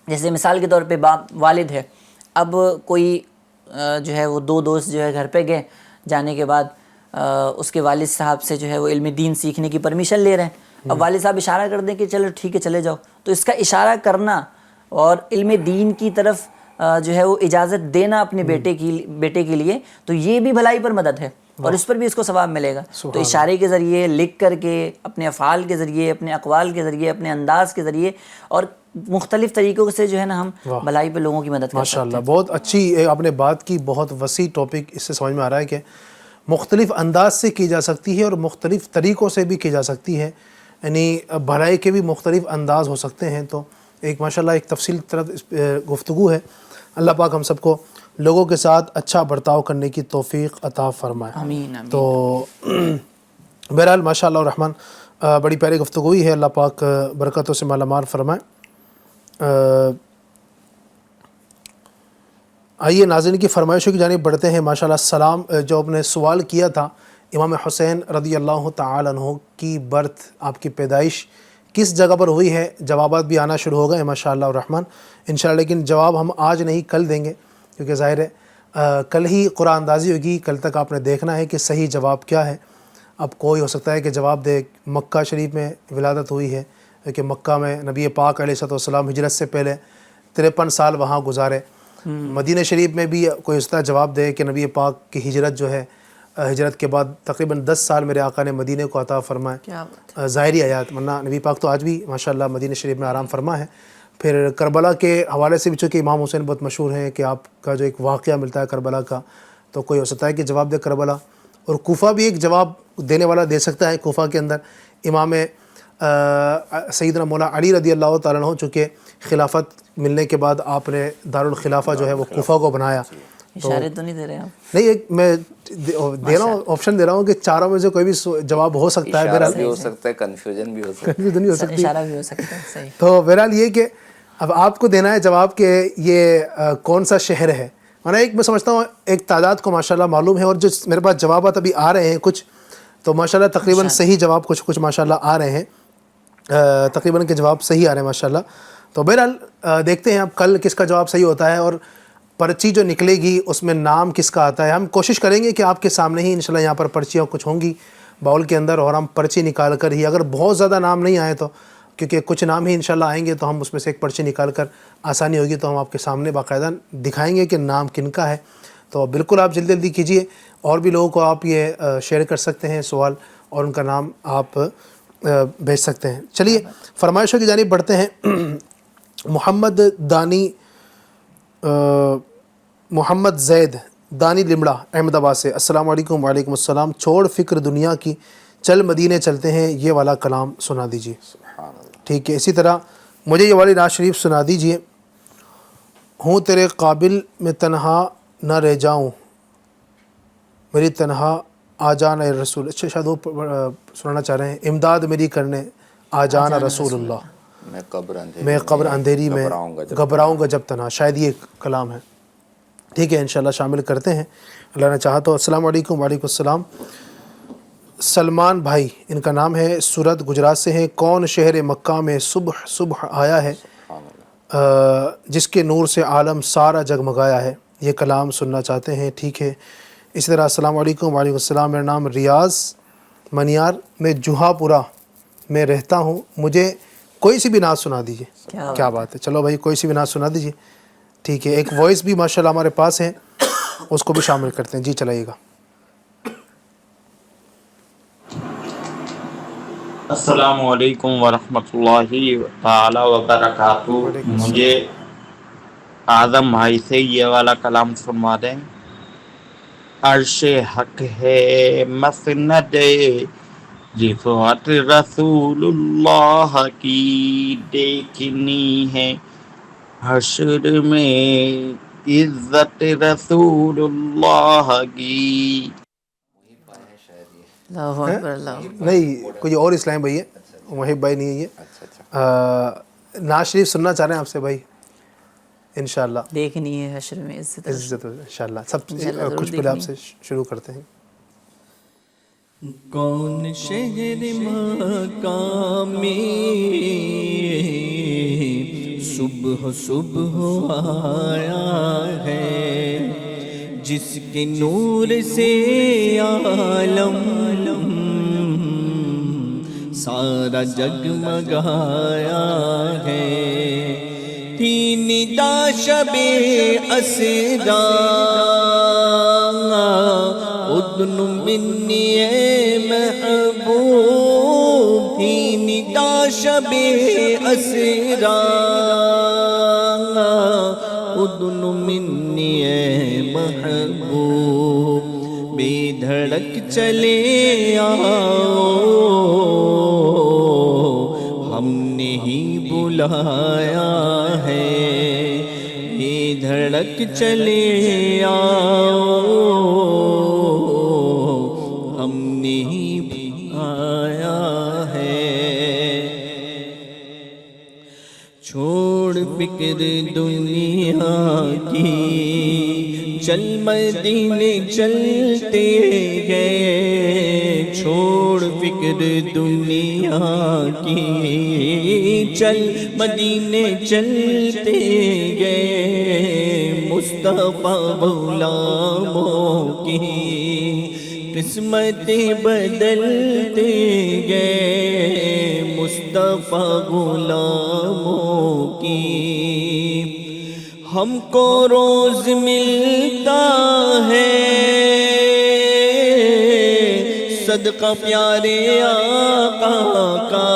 جیسے مثال کے طور پہ والد ہے, اب کوئی جو ہے وہ دو دوست جو ہے گھر پہ گئے, جانے کے بعد اس کے والد صاحب سے جو ہے وہ علم دین سیکھنے کی پرمیشن لے رہے ہیں. اب والد صاحب اشارہ کر دیں کہ چلو ٹھیک ہے چلے جاؤ, تو اس کا اشارہ کرنا اور علم دین کی طرف جو ہے وہ اجازت دینا اپنے بیٹے کے لیے, تو یہ بھی بھلائی پر مدد ہے اور اس پر بھی اس کو ثواب ملے گا. تو اشارے کے ذریعے, لکھ کر کے, اپنے افعال کے ذریعے, اپنے اقوال کے ذریعے, اپنے انداز کے ذریعے اور مختلف طریقوں سے جو ہے نا ہم بھلائی پہ لوگوں کی مدد کر سکتے ہیں. ماشاءاللہ, بہت اچھی آپ نے بات کی, بہت وسیع ٹاپک. اس سے سمجھ میں آ رہا ہے کہ مختلف انداز سے کی جا سکتی ہے اور مختلف طریقوں سے بھی کی جا سکتی ہے, یعنی بھلائی کے بھی مختلف انداز ہو سکتے ہیں. تو ایک ماشاءاللہ ایک تفصیل طرف گفتگو ہے. اللہ پاک ہم سب کو لوگوں کے ساتھ اچھا برتاؤ کرنے کی توفیق عطا فرمائے. آمین آمین. تو بہرحال ماشاءاللہ الرحمن بڑی پیاری گفتگو ہوئی ہے. اللہ پاک برکتوں سے مالا مال فرمائے. آئیے ناظرین کی فرمائشوں کی جانب بڑھتے ہیں. ماشاءاللہ سلام, جو آپ نے سوال کیا تھا امام حسین رضی اللہ تعالی عنہ کی برتھ, آپ کی پیدائش کس جگہ پر ہوئی ہے, جوابات بھی آنا شروع ہو گئے ہیں ماشاءاللہ الرحمن انشاءاللہ. لیکن جواب ہم آج نہیں کل دیں گے, کیونکہ ظاہر ہے کل ہی قرآن اندازی ہوگی. کل تک آپ نے دیکھنا ہے کہ صحیح جواب کیا ہے. اب کوئی ہو سکتا ہے کہ جواب دے مکہ شریف میں ولادت ہوئی ہے, کہ مکہ میں نبی پاک علیہ السلام ہجرت سے پہلے 53 سال وہاں گزارے. مدینہ شریف میں بھی کوئی اس طرح جواب دے کہ نبی پاک کی ہجرت جو ہے, ہجرت کے بعد تقریباً 10 سال میرے آقا نے مدینہ کو عطا فرمائے. ظاہری آیات, ورنہ نبی پاک تو آج بھی ماشاءاللہ مدینہ شریف میں آرام فرما ہے. پھر کربلا کے حوالے سے بھی چونکہ امام حسین بہت مشہور ہیں کہ آپ کا جو ایک واقعہ ملتا ہے کربلا کا, تو کوئی ہو سکتا ہے کہ جواب دے کربلا. اور کوفہ بھی ایک جواب دینے والا دے سکتا ہے. کوفہ کے اندر امام سیدنا مولا علی رضی اللہ تعالیٰ عنہ, چونکہ خلافت ملنے کے بعد آپ نے دارالخلافہ جو ہے وہ کوفہ کو بنایا. اشارے تو نہیں دے رہے آپ؟ نہیں, ایک میں دے رہا ہوں, آپشن دے رہا ہوں کہ چاروں میں سے کوئی بھی جواب ہو سکتا ہے. اشارہ بھی ہو سکتا ہے, کنفیوژن بھی ہو سکتا ہے. کنفیوژن نہیں ہو سکتی, اشارہ بھی ہو سکتا ہے. صحیح. تو بہرحال یہ کہ اب آپ کو دینا ہے جواب کہ یہ کون سا شہر ہے. ایک میں سمجھتا ہوں ایک تعداد کو ماشاءاللہ معلوم ہے, اور جو میرے پاس جوابات ابھی آ رہے ہیں کچھ, تو ماشاءاللہ تقریباً صحیح جواب کچھ ماشاءاللہ آ رہے ہیں, تقریباً کے جواب صحیح آ رہے ہیں ماشاءاللہ. تو بہرحال دیکھتے ہیں اب کل کس کا جواب صحیح ہوتا ہے, اور پرچی جو نکلے گی اس میں نام کس کا آتا ہے. ہم کوشش کریں گے کہ آپ کے سامنے ہی انشاءاللہ یہاں پر پرچیاں کچھ ہوں گی باؤل کے اندر, اور ہم پرچی نکال کر ہی, اگر بہت زیادہ نام نہیں آئے تو, کیونکہ کچھ نام ہی انشاءاللہ آئیں گے تو ہم اس میں سے ایک پرچی نکال کر آسانی ہوگی تو ہم آپ کے سامنے باقاعدہ دکھائیں گے کہ نام کن کا ہے. تو بالکل آپ جلدی جلدی کیجئے, اور بھی لوگوں کو آپ یہ شیئر کر سکتے ہیں سوال, اور ان کا نام آپ بھیج سکتے ہیں. چلیے فرمائشوں کی جانب بڑھتے ہیں. محمد زید دانی لمڑا احمد آباد سے, السلام علیکم. وعلیکم السلام. چھوڑ فکر دنیا کی, چل مدینے چلتے ہیں, یہ والا کلام سنا دیجیے. ٹھیک ہے, اسی طرح مجھے یہ والی نعت شریف سنا دیجیے. ہوں تیرے قابل میں تنہا نہ رہ جاؤں, میری تنہا آ جانا اے رسول. اچھا شاید وہ سنانا چاہ رہے ہیں, امداد میری کرنے آ جانا رسول اللہ، میں قبر اندھیری میں گھبراؤں گا جب تنہا. شاید یہ کلام ہے. ٹھیک ہے، انشاءاللہ شامل کرتے ہیں اللہ نے چاہا تو. السلام علیکم. وعلیکم السلام. سلمان بھائی ان کا نام ہے، سورت گجرات سے ہیں. کون شہر مکہ میں صبح صبح آیا ہے جس کے نور سے عالم سارا جگمگایا ہے؟ یہ کلام سننا چاہتے ہیں. ٹھیک ہے. اسی طرح السلام علیکم. وعلیکم السلام. میرا نام ریاض منیار، میں جوہا پورہ میں رہتا ہوں. مجھے کوئی سی بھی نعت سنا دیجیے. کیا بات ہے. چلو بھائی کوئی سی بھی نعت سنا دیجیے. ٹھیک ہے. ایک وائس بھی ماشاءاللہ ہمارے پاس ہے، اس کو بھی شامل کرتے ہیں. جی چلائیے گا. السلام علیکم ورحمۃ اللہ تعالی وبرکاتہ. مجھے اعظم بھائی سے یہ والا کلام سنوا دیں. عرش حق ہے مسند رفعت رسول اللہ کی، دیکھنی ہے حشر میں عزت رسول اللہ کی. اللہ اکبر. اللہ نہیں کوئی اور اسلام بھائی ہے، وہی بھائی نہیں ہے یہ. نعت شریف سننا چاہ رہے ہیں آپ سے بھائی انشاءاللہ. دیکھنی ہے حشر میں عزت. عزت انشاءاللہ. سب کچھ پہلے آپ سے شروع کرتے ہیں. کون شہر مکہ میں صبح صبح آیا ہے جس کے نور سے عالم سارا جگمگایا ہے. تھی ندا شب اسرا ادن منی اے محبوب، تھی ندا شب اسرا ادن منی اے محبوب. بے دھڑک چلے آؤ ہم نے ہی بلایا ہے. بے دھڑک چلے آؤ ہم نے ہی بلایا ہے. چھوڑ فکر دنیا کی چل مدینے چلتے گئے. چھوڑ فکر دنیا کی چل مدینے چلتے گئے. مصطفیٰ غلاموں کی قسمتیں بدلتے گئے. مصطفیٰ غلاموں کی ہم کو روز ملتا ہے صدقہ پیارے آقا کا.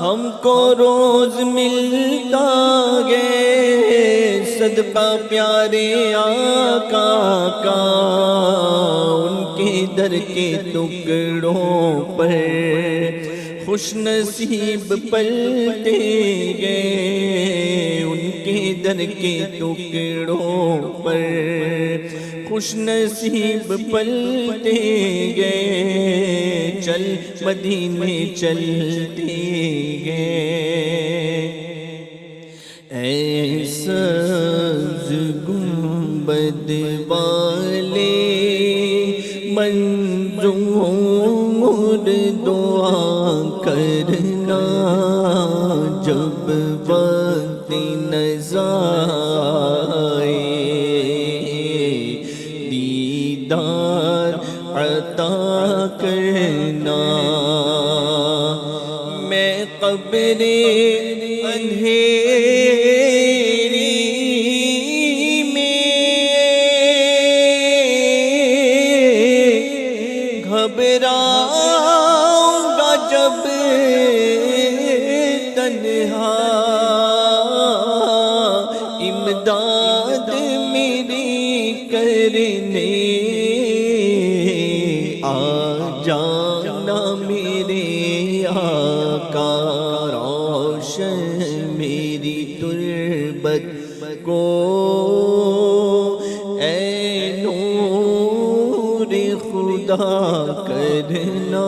ہم کو روز ملتا ہے صدقہ پیارے آقا کا. ان کے در کے ٹکڑوں پر خوش نصیب پلتے گئے. ان کے در کے ٹکڑوں پر خوش نصیب پلتے گئے. چل مدینے چلتے گئے. ایسا گنبد والے منظور دعا کرنا جب وقت نظر آئے. دیدار عطا کرنا میں قبر اندھیری میں گھبراؤں گا جب تنہا. امداد میری کرنے آ جانا میرے آقا. روشن میری تربت کو اے نور خدا کرنا.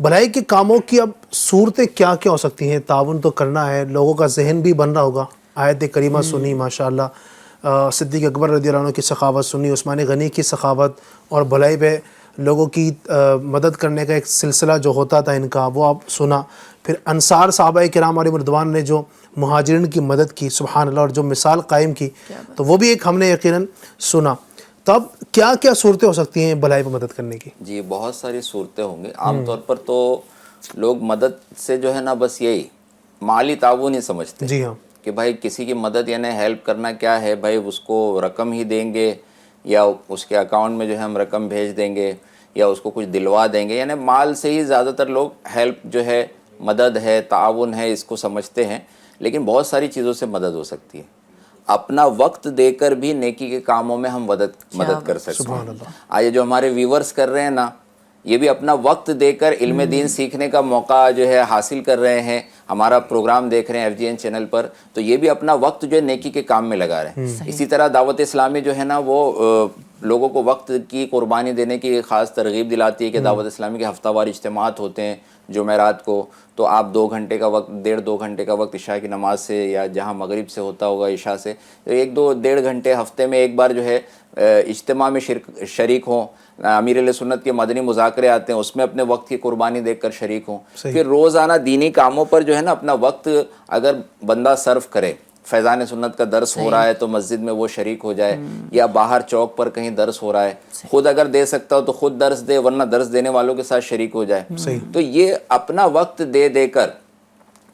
بھلائی کے کاموں کی اب صورتیں کیا کیا ہو سکتی ہیں؟ تعاون تو کرنا ہے، لوگوں کا ذہن بھی بن رہا ہوگا، آیت کریمہ سنی ماشاءاللہ، صدیق اکبر رضی اللہ عنہ کی سخاوت سنی، عثمان غنی کی سخاوت، اور بھلائی پہ لوگوں کی مدد کرنے کا ایک سلسلہ جو ہوتا تھا ان کا وہ آپ سنا. پھر انصار صحابہ کرام علیہم رضوان نے جو مہاجرین کی مدد کی، سبحان اللہ، اور جو مثال قائم کی، تو وہ بھی ایک ہم نے یقیناً سنا. تب کیا کیا صورتیں ہو سکتی ہیں بھلائی پہ مدد کرنے کی؟ جی بہت ساری صورتیں ہوں گی. عام طور پر تو لوگ مدد سے جو ہے نا بس یہی مالی تعاون ہی سمجھتے ہیں. جی ہاں، کہ بھائی کسی کی مدد یعنی ہیلپ کرنا کیا ہے، بھائی اس کو رقم ہی دیں گے یا اس کے اکاؤنٹ میں جو ہے ہم رقم بھیج دیں گے یا اس کو کچھ دلوا دیں گے، یعنی مال سے ہی زیادہ تر لوگ ہیلپ جو ہے، مدد ہے، تعاون ہے، اس کو سمجھتے ہیں. لیکن بہت ساری چیزوں سے مدد ہو سکتی ہے. اپنا وقت دے کر بھی نیکی کے کاموں میں ہم مدد کر سکتے ہیں. آج جو ہمارے ویورز کر رہے ہیں نا، یہ بھی اپنا وقت دے کر علم دین سیکھنے کا موقع جو ہے حاصل کر رہے ہیں. ہمارا پروگرام دیکھ رہے ہیں FGN چینل پر، تو یہ بھی اپنا وقت جو ہے نیکی کے کام میں لگا رہے ہیں. اسی طرح دعوت اسلامی جو ہے نا وہ لوگوں کو وقت کی قربانی دینے کی خاص ترغیب دلاتی ہے کہ دعوت اسلامی کے ہفتہ وار اجتماعات ہوتے ہیں جمعرات کو، تو آپ 2 گھنٹے کا وقت، 1.5-2 گھنٹے کا وقت عشاء کی نماز سے یا جہاں مغرب سے ہوتا ہوگا عشاء سے 1-2-1.5 گھنٹے ہفتے میں ایک بار جو ہے اجتماع میں شریک ہوں. امیر علیہ سنت کے مدنی مذاکرے آتے ہیں، اس میں اپنے وقت کی قربانی دے کر شریک ہوں. پھر روزانہ دینی کاموں پر جو ہے نا اپنا وقت اگر بندہ صرف کرے، فیضان سنت کا درس ہو رہا ہے تو مسجد میں وہ شریک ہو جائے، یا باہر چوک پر کہیں درس ہو رہا ہے، خود اگر دے سکتا ہو تو خود درس دے، ورنہ درس دینے والوں کے ساتھ شریک ہو جائے. تو یہ اپنا وقت دے دے کر.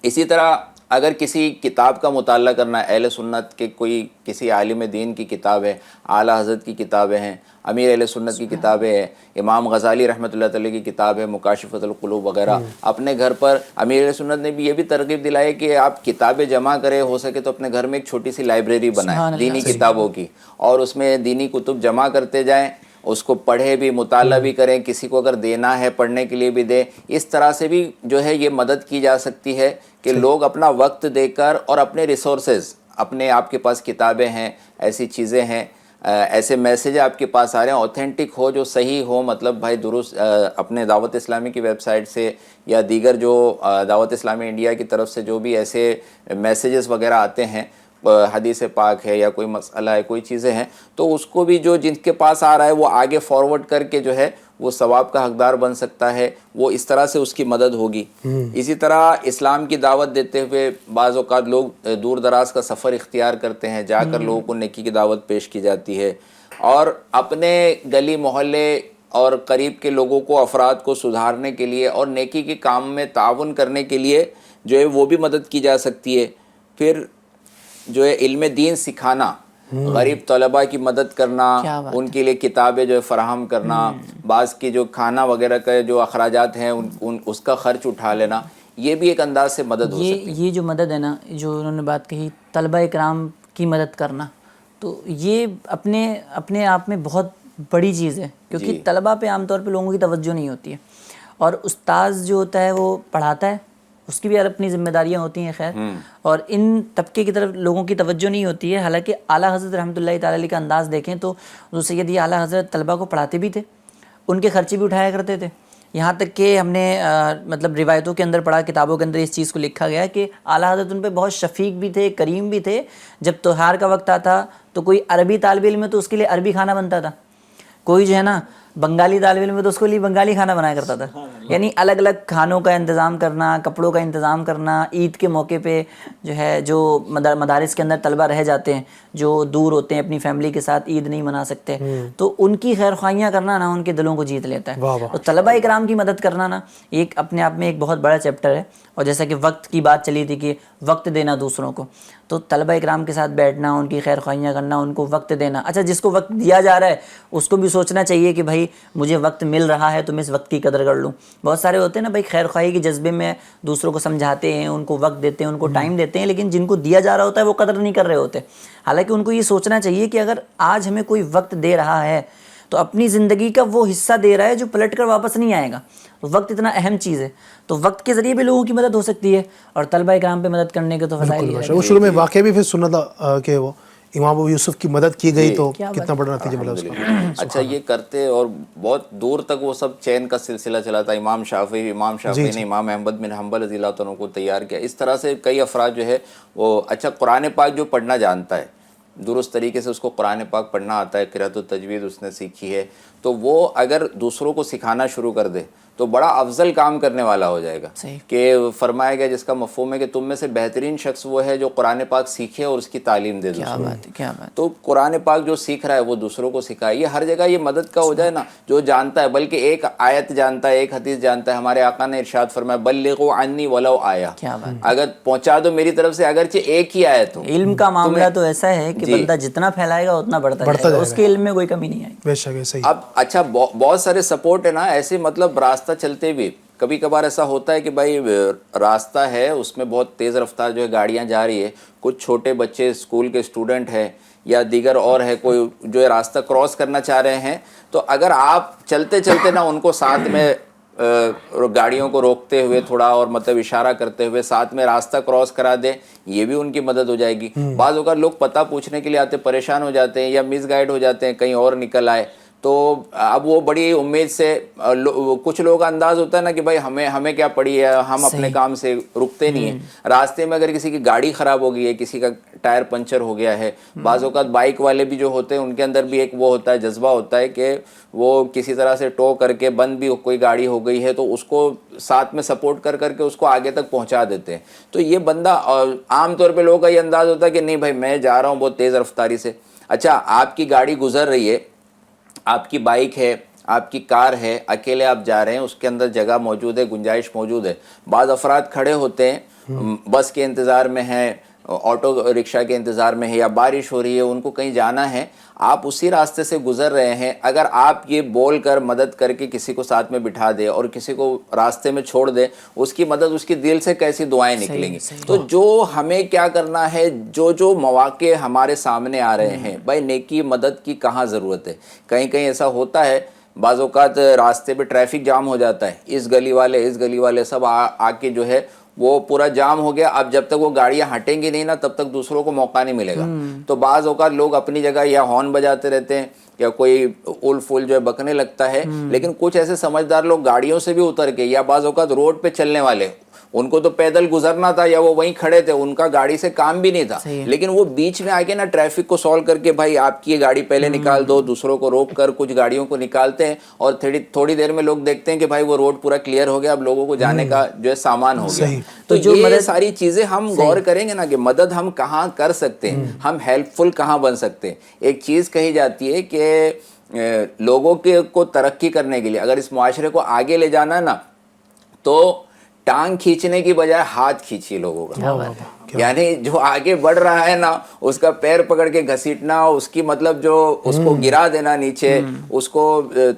اسی طرح اگر کسی کتاب کا مطالعہ کرنا ہے، اہل سنت کے کوئی کسی عالم دین کی کتاب ہے، اعلیٰ حضرت کی کتابیں ہیں، امیر اہل سنت کی کتابیں ہیں، امام غزالی رحمۃ اللہ علیہ کی کتاب ہے مکاشفۃ القلوب وغیرہ، اپنے گھر پر امیر اہل سنت نے بھی یہ بھی ترغیب دلائی کہ آپ کتابیں جمع کریں، ہو سکے تو اپنے گھر میں ایک چھوٹی سی لائبریری بنائیں دینی کتابوں کی، اور اس میں دینی کتب جمع کرتے جائیں، اس کو پڑھے بھی، مطالعہ بھی کریں، کسی کو اگر دینا ہے پڑھنے کے لیے بھی دیں. اس طرح سے بھی جو ہے یہ مدد کی جا سکتی ہے کہ لوگ اپنا وقت دے کر اور اپنے ریسورسز، اپنے آپ کے پاس کتابیں ہیں، ایسی چیزیں ہیں، ایسے میسیج آپ کے پاس آ رہے ہیں، اوتھینٹک ہو، جو صحیح ہو، مطلب بھائی درست اپنے دعوت اسلامی کی ویب سائٹ سے یا دیگر جو دعوت اسلامی انڈیا کی طرف سے جو بھی ایسے میسیجز وغیرہ آتے ہیں، حدیث پاک ہے یا کوئی مسئلہ ہے، کوئی چیزیں ہیں، تو اس کو بھی جو جن کے پاس آ رہا ہے وہ آگے فارورڈ کر کے جو ہے وہ ثواب کا حقدار بن سکتا ہے. وہ اس طرح سے اس کی مدد ہوگی. اسی طرح اسلام کی دعوت دیتے ہوئے بعض اوقات لوگ دور دراز کا سفر اختیار کرتے ہیں، جا کر لوگوں کو نیکی کی دعوت پیش کی جاتی ہے، اور اپنے گلی محلے اور قریب کے لوگوں کو، افراد کو سدھارنے کے لیے اور نیکی کے کام میں تعاون کرنے کے لیے جو ہے وہ بھی مدد کی جا سکتی ہے. پھر جو ہے علم دین سکھانا، غریب طلباء کی مدد کرنا، ان کے لیے کتابیں جو ہے فراہم کرنا، بعض کی جو کھانا وغیرہ کا جو اخراجات ہیں اس کا خرچ اٹھا لینا، یہ بھی ایک انداز سے مدد ہو سکتی ہے. یہ جو مدد ہے نا، جو انہوں نے بات کہی طلبہ اکرام کی مدد کرنا، تو یہ اپنے آپ میں بہت بڑی چیز ہے، کیونکہ طلبہ پہ عام طور پہ لوگوں کی توجہ نہیں ہوتی ہے، اور استاذ جو ہوتا ہے وہ پڑھاتا ہے، اس کی بھی اپنی ذمہ داریاں ہوتی ہیں خیر، اور ان طبقے کی طرف لوگوں کی توجہ نہیں ہوتی ہے. حالانکہ اعلیٰ حضرت رحمۃ اللہ تعالیٰ علیہ کا انداز دیکھیں تو حضور سید اعلیٰ حضرت طلبہ کو پڑھاتے بھی تھے، ان کے خرچے بھی اٹھایا کرتے تھے. یہاں تک کہ ہم نے مطلب روایتوں کے اندر پڑھا، کتابوں کے اندر اس چیز کو لکھا گیا ہے کہ اعلیٰ حضرت ان پہ بہت شفیق بھی تھے، کریم بھی تھے. جب تہوار کا وقت آتا تو کوئی عربی طالب علم ہے تو اس کے لیے عربی کھانا بنتا تھا، کوئی جو ہے نا بنگالی طالب علم ہے تو اس کے لیے بنگالی کھانا بنایا کرتا تھا. یعنی الگ الگ کھانوں کا انتظام کرنا، کپڑوں کا انتظام کرنا. عید کے موقع پہ جو ہے جو مدارس کے اندر طلبہ رہ جاتے ہیں، جو دور ہوتے ہیں، اپنی فیملی کے ساتھ عید نہیں منا سکتے، تو ان کی خیر خواہیاں کرنا نا ان کے دلوں کو جیت لیتا ہے. تو طلبہ اکرام کی مدد کرنا نا ایک اپنے آپ میں ایک بہت بڑا چیپٹر ہے. اور جیسا کہ وقت کی بات چلی تھی کہ وقت دینا دوسروں کو، تو طلبہ اکرام کے ساتھ بیٹھنا، ان کی خیر خواہیاں کرنا، ان کو وقت دینا. اچھا، جس کو وقت دیا جا رہا ہے اس کو بھی سوچنا چاہیے کہ بھائی مجھے وقت مل رہا ہے تو میں اس وقت کی قدر کر لوں. بہت سارے ہوتے ہیں نا بھائی خیر خواہی کے جذبے میں دوسروں کو سمجھاتے ہیں، ان کو وقت دیتے ہیں، ان کو ٹائم دیتے ہیں، لیکن جن کو دیا جا رہا ہوتا ہے وہ قدر نہیں کر رہے ہوتے. حالانکہ ان کو یہ سوچنا چاہیے کہ اگر آج ہمیں کوئی وقت دے رہا ہے تو اپنی زندگی کا وہ حصہ دے رہا ہے جو پلٹ کر واپس نہیں آئے گا. تو وقت اتنا اہم چیز ہے، تو وقت کے ذریعے بھی لوگوں کی مدد ہو سکتی ہے، اور طلبہ اکرام پہ مدد کرنے کے تو فضائل ہی ہیں. وہ شروع میں واقعہ بھی پھر سنا تھا کہ وہ امام ابو یوسف کی مدد کی گئی تو کتنا بڑا نتیجہ ملا اس کا. اچھا یہ کرتے اور بہت دور تک وہ سب چین کا سلسلہ چلا تھا. امام شافعی نے امام احمد بن حنبل رضی اللہ عنہ کو تیار کیا. اس طرح سے کئی افراد جو ہے وہ اچھا قرآن پاک جو پڑھنا جانتا ہے, درست طریقے سے اس کو قرآن پاک پڑھنا آتا ہے, قرأت و تجوید اس نے سیکھی ہے, تو وہ اگر دوسروں کو سکھانا شروع کر دے تو بڑا افضل کام کرنے والا ہو جائے گا. کہ فرمایا گیا جس کا مفہوم ہے کہ تم میں سے بہترین شخص وہ ہے جو قرآن پاک سیکھے اور اس کی تعلیم دے دوسروں کو. تو قرآن پاک جو سیکھ رہا ہے وہ دوسروں کو سکھائے. یہ ہر جگہ یہ مدد کا ہو جائے نا, جو جانتا ہے, بلکہ ایک آیت جانتا ہے, ایک حدیث جانتا ہے. ہمارے آقا نے ارشاد فرمایا بلغوا عنی ولو آیا, اگر پہنچا دو میری طرف سے اگرچہ ایک ہی آیت ہو. علم کا معاملہ تو ایسا ہے کہ بندہ جتنا پھیلائے گا اتنا بڑھتا جائے گا, اس کے علم میں کوئی کمی نہیں آئے گی. بے شک صحیح. اب اچھا بہت سارے سپورٹ ہے نا ایسے, مطلب راستہ چلتے بھی کبھی کبھار ایسا ہوتا ہے کہ بھائی راستہ ہے اس میں بہت تیز رفتار جو ہے گاڑیاں جا رہی ہے, کچھ چھوٹے بچے اسکول کے اسٹوڈنٹ ہیں یا دیگر اور ہے کوئی جو ہے راستہ کراس کرنا چاہ رہے ہیں, تو اگر آپ چلتے چلتے نا ان کو ساتھ میں گاڑیوں کو روکتے ہوئے تھوڑا اور مطلب اشارہ کرتے ہوئے ساتھ میں راستہ کراس کرا دیں, یہ بھی ان کی مدد ہو جائے گی. بعض اوقات لوگ پتہ پوچھنے کے لیے آتے پریشان ہو جاتے ہیں یا مس گائیڈ ہو جاتے ہیں, کہیں اور نکل آئے, تو اب وہ بڑی امید سے کچھ لوگوں کا انداز ہوتا ہے نا کہ بھائی ہمیں کیا پڑی ہے, ہم اپنے کام سے رکتے نہیں ہیں. راستے میں اگر کسی کی گاڑی خراب ہو گئی ہے, کسی کا ٹائر پنچر ہو گیا ہے, بعض اوقات بائک والے بھی جو ہوتے ہیں ان کے اندر بھی ایک وہ ہوتا ہے جذبہ ہوتا ہے کہ وہ کسی طرح سے ٹو کر کے بند بھی کوئی گاڑی ہو گئی ہے تو اس کو ساتھ میں سپورٹ کر کے اس کو آگے تک پہنچا دیتے ہیں. تو یہ بندہ عام طور پہ لوگوں کا یہ انداز ہوتا ہے کہ نہیں بھائی میں جا رہا ہوں بہت تیز رفتاری سے. اچھا آپ کی گاڑی گزر رہی ہے, آپ کی بائک ہے, آپ کی کار ہے, اکیلے آپ جا رہے ہیں, اس کے اندر جگہ موجود ہے, گنجائش موجود ہے. بعض افراد کھڑے ہوتے ہیں بس کے انتظار میں ہیں, آٹو رکشہ کے انتظار میں ہے, یا بارش ہو رہی ہے, ان کو کہیں جانا ہے, آپ اسی راستے سے گزر رہے ہیں. اگر آپ یہ بول کر مدد کر کے کسی کو ساتھ میں بٹھا دے اور کسی کو راستے میں چھوڑ دے, اس کی مدد اس کی دل سے کیسی دعائیں نکلیں گی. تو جو ہمیں کیا کرنا ہے, جو مواقع ہمارے سامنے آ رہے ہیں, بھائی نیکی مدد کی کہاں ضرورت ہے. کہیں کہیں ایسا ہوتا ہے بعض اوقات راستے پہ ٹریفک جام ہو جاتا ہے, اس گلی والے سب آ کے جو ہے وہ پورا جام ہو گیا. اب جب تک وہ گاڑیاں ہٹیں گی نہیں نا تب تک دوسروں کو موقع نہیں ملے گا. تو بعض اوقات لوگ اپنی جگہ یا ہارن بجاتے رہتے ہیں یا کوئی اول فول جو ہے بکنے لگتا ہے, لیکن کچھ ایسے سمجھدار لوگ گاڑیوں سے بھی اتر کے, یا بعض اوقات روڈ پہ چلنے والے, ان کو تو پیدل گزرنا تھا یا وہ وہیں کھڑے تھے, ان کا گاڑی سے کام بھی نہیں تھا, لیکن وہ بیچ میں آ کے نا ٹریفک کو سالو کر کے بھائی آپ کی یہ گاڑی پہلے نکال دو, دوسروں کو روک کر کچھ گاڑیوں کو نکالتے ہیں, اور تھوڑی دیر میں لوگ دیکھتے ہیں کہ بھائی وہ روڈ پورا کلیئر ہو گیا, اب لوگوں کو جانے کا جو ہے سامان ہو گیا. تو یہ ساری چیزیں ہم غور کریں گے نا کہ مدد ہم کہاں کر سکتے ہیں, ہم ہیلپ فل کہاں بن سکتے ہیں. ایک چیز کہی جاتی ہے کہ لوگوں کو ترقی کرنے کے لیے اگر اس معاشرے کو آگے لے جانا ہے نا تو ٹانگ کھینچنے کی بجائے ہاتھ کھینچیے لوگوں کا. یعنی جو آگے بڑھ رہا ہے نا اس کا پیر پکڑ کے گھسیٹنا, اس کی مطلب جو اس کو گرا دینا نیچے, اس کو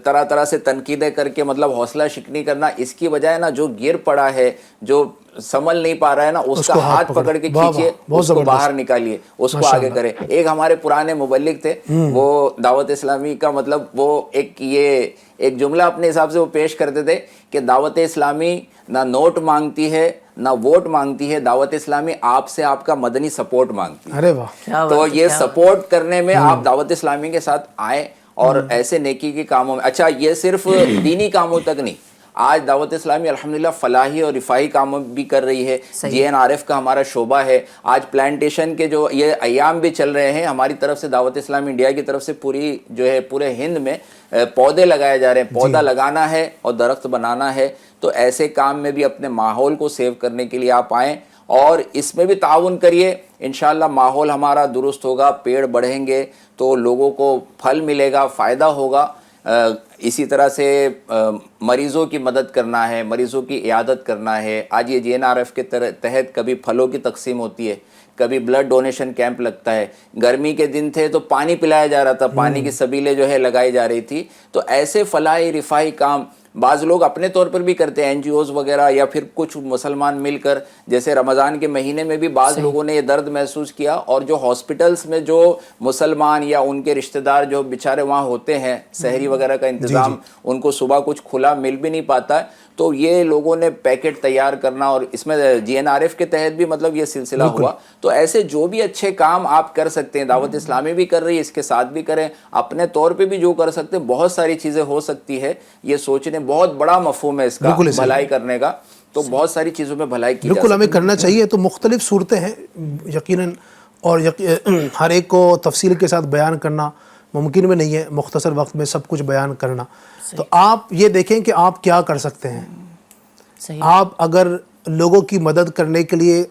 طرح طرح سے تنقیدیں کر کے مطلب حوصلہ شکنی کرنا, اس کی بجائے نا جو گر پڑا ہے, جو سنبھل نہیں پا رہا ہے نا, اس کا ہاتھ پکڑ کے کھینچیے, اس کو باہر نکالیے, اس کو آگے کرے. ایک ہمارے پرانے مبلغ تھے, وہ دعوت اسلامی کا مطلب وہ ایک جملہ اپنے حساب سے وہ پیش کرتے تھے کہ دعوت اسلامی نہ نوٹ مانگتی ہے نہ ووٹ مانگتی ہے, دعوت اسلامی آپ سے آپ کا مدنی سپورٹ مانگتی ہے. ارے واہ. تو یہ سپورٹ کرنے میں آپ دعوت اسلامی کے ساتھ آئیں اور ایسے نیکی کے کاموں میں. اچھا یہ صرف دینی کاموں تک نہیں, آج دعوت اسلامی الحمدللہ فلاحی اور رفاہی کاموں بھی کر رہی ہے. GNRF کا ہمارا شعبہ ہے. آج پلانٹیشن کے جو یہ ایام بھی چل رہے ہیں ہماری طرف سے, دعوت اسلامی انڈیا کی طرف سے پوری جو ہے پورے ہند میں پودے لگائے جا رہے ہیں. پودا لگانا ہے اور درخت بنانا ہے, تو ایسے کام میں بھی اپنے ماحول کو سیو کرنے کے لیے آپ آئیں اور اس میں بھی تعاون کریے. انشاءاللہ ماحول ہمارا درست ہوگا, پیڑ بڑھیں گے تو لوگوں کو پھل ملے گا, فائدہ ہوگا. اسی طرح سے مریضوں کی مدد کرنا ہے, مریضوں کی عیادت کرنا ہے. آج یہ GNRF کے تحت کبھی پھلوں کی تقسیم ہوتی ہے, کبھی بلڈ ڈونیشن کیمپ لگتا ہے. گرمی کے دن تھے تو پانی پلایا جا رہا تھا, پانی کی سبیلیں جو ہے لگائی جا رہی تھی. تو ایسے فلاحی رفاہی کام بعض لوگ اپنے طور پر بھی کرتے ہیں, NGOs وغیرہ یا پھر کچھ مسلمان مل کر, جیسے رمضان کے مہینے میں بھی بعض لوگوں نے یہ درد محسوس کیا, اور جو ہاسپٹلس میں جو مسلمان یا ان کے رشتہ دار جو بیچارے وہاں ہوتے ہیں, سحری وغیرہ کا انتظام ان کو صبح کچھ کھلا مل بھی نہیں پاتا ہے, تو یہ لوگوں نے پیکٹ تیار کرنا, اور اس میں GNRF کے تحت بھی مطلب یہ سلسلہ ہوا. تو ایسے جو بھی اچھے کام آپ کر سکتے ہیں, دعوت اسلامی بھی کر رہی ہے, اس کے ساتھ بھی کریں, اپنے طور پہ بھی جو کر سکتے ہیں, بہت ساری چیزیں ہو سکتی ہے. یہ سوچنے بہت بڑا مفہوم ہے اس کا, بھلائی کرنے کا, تو بہت ساری چیزوں میں بھلائی کی بالکل ہمیں کرنا چاہیے. تو مختلف صورتیں ہیں یقیناً, اور ہر ایک کو تفصیل کے ساتھ بیان کرنا ممکن بھی نہیں ہے مختصر وقت میں سب کچھ بیان کرنا. تو آپ یہ دیکھیں کہ آپ کیا کر سکتے ہیں. آپ اگر لوگوں کی مدد کرنے کے لیے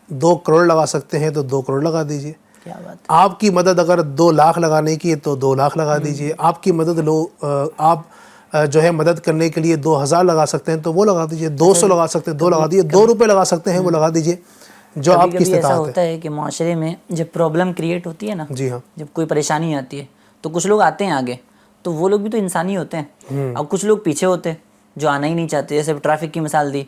2 کروڑ لگا سکتے ہیں تو 2 کروڑ لگا دیجئے. آپ کی مدد اگر 2 لاکھ لگانے کی ہے تو 2 لاکھ لگا دیجئے. آپ کی مدد آپ جو ہے مدد کرنے کے لیے 2000 لگا سکتے ہیں تو وہ لگا دیجئے. 200 لگا سکتے ہیں 2 لگا دیجئے. 2 روپے لگا سکتے ہیں وہ لگا دیجئے جو آپ کی استطاعت ہے. ایسا ہوتا ہے کہ معاشرے میں جب پرابلم کریٹ ہوتی ہے نا, جی ہاں, جب کوئی پریشانی آتی ہے تو کچھ لوگ آتے ہیں آگے, تو وہ لوگ بھی تو انسانی ہوتے ہیں. اب کچھ لوگ پیچھے ہوتے ہیں جو آنا ہی نہیں چاہتے, جیسے ٹریفک کی مثال دی.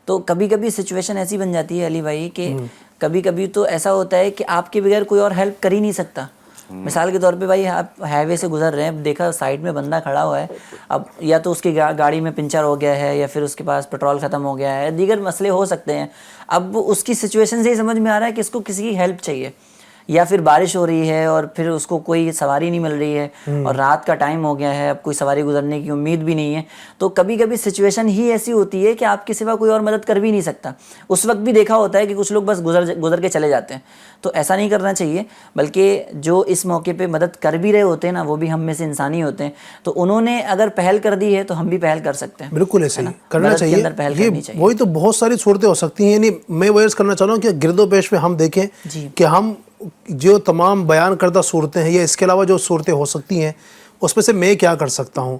تو کبھی کبھی سچویشن ایسی بن جاتی ہے علی بھائی کہ کبھی کبھی تو ایسا ہوتا ہے کہ آپ کے بغیر کوئی اور ہیلپ کر ہی نہیں سکتا. مثال کے طور پہ بھائی آپ ہائی وے سے گزر رہے ہیں, دیکھا سائڈ میں بندہ کھڑا ہوا ہے, اب یا تو اس کی گاڑی میں پنچر ہو گیا ہے, یا پھر اس کے پاس پیٹرول ختم ہو گیا ہے, دیگر مسئلے ہو سکتے ہیں. اب اس کی سچویشن سے ہی سمجھ میں آ رہا ہے کہ اس کو کسی کی ہیلپ چاہیے, یا پھر بارش ہو رہی ہے اور پھر اس کو کوئی سواری نہیں مل رہی ہے, اور رات کا ٹائم ہو گیا ہے, اب کوئی سواری گزرنے کی امید بھی نہیں ہے. تو کبھی کبھی سچویشن ہی ایسی ہوتی ہے کہ آپ کے سوا کوئی اور مدد کر بھی نہیں سکتا. اس وقت بھی دیکھا ہوتا ہے کہ کچھ لوگ بس گزر کے چلے جاتے ہیں. تو ایسا نہیں کرنا چاہیے, بلکہ جو اس موقع پہ مدد کر بھی رہے ہوتے ہیں نا, وہ بھی ہم میں سے انسانی ہوتے ہیں. تو انہوں نے اگر پہل کر دی ہے تو ہم بھی پہل کر سکتے ہیں. بالکل ایسے ہی کرنا چاہیے. یہ وہی تو بہت ساری صورتیں ہو سکتی ہیں. یعنی میں وہ عرض کرنا چاہ رہا ہوں کہ گرد و پیش میں ہم دیکھیں کہ ہم جو تمام بیان کردہ صورتیں ہیں یا اس کے علاوہ جو صورتیں ہو سکتی ہیں اس میں سے میں کیا کر سکتا ہوں.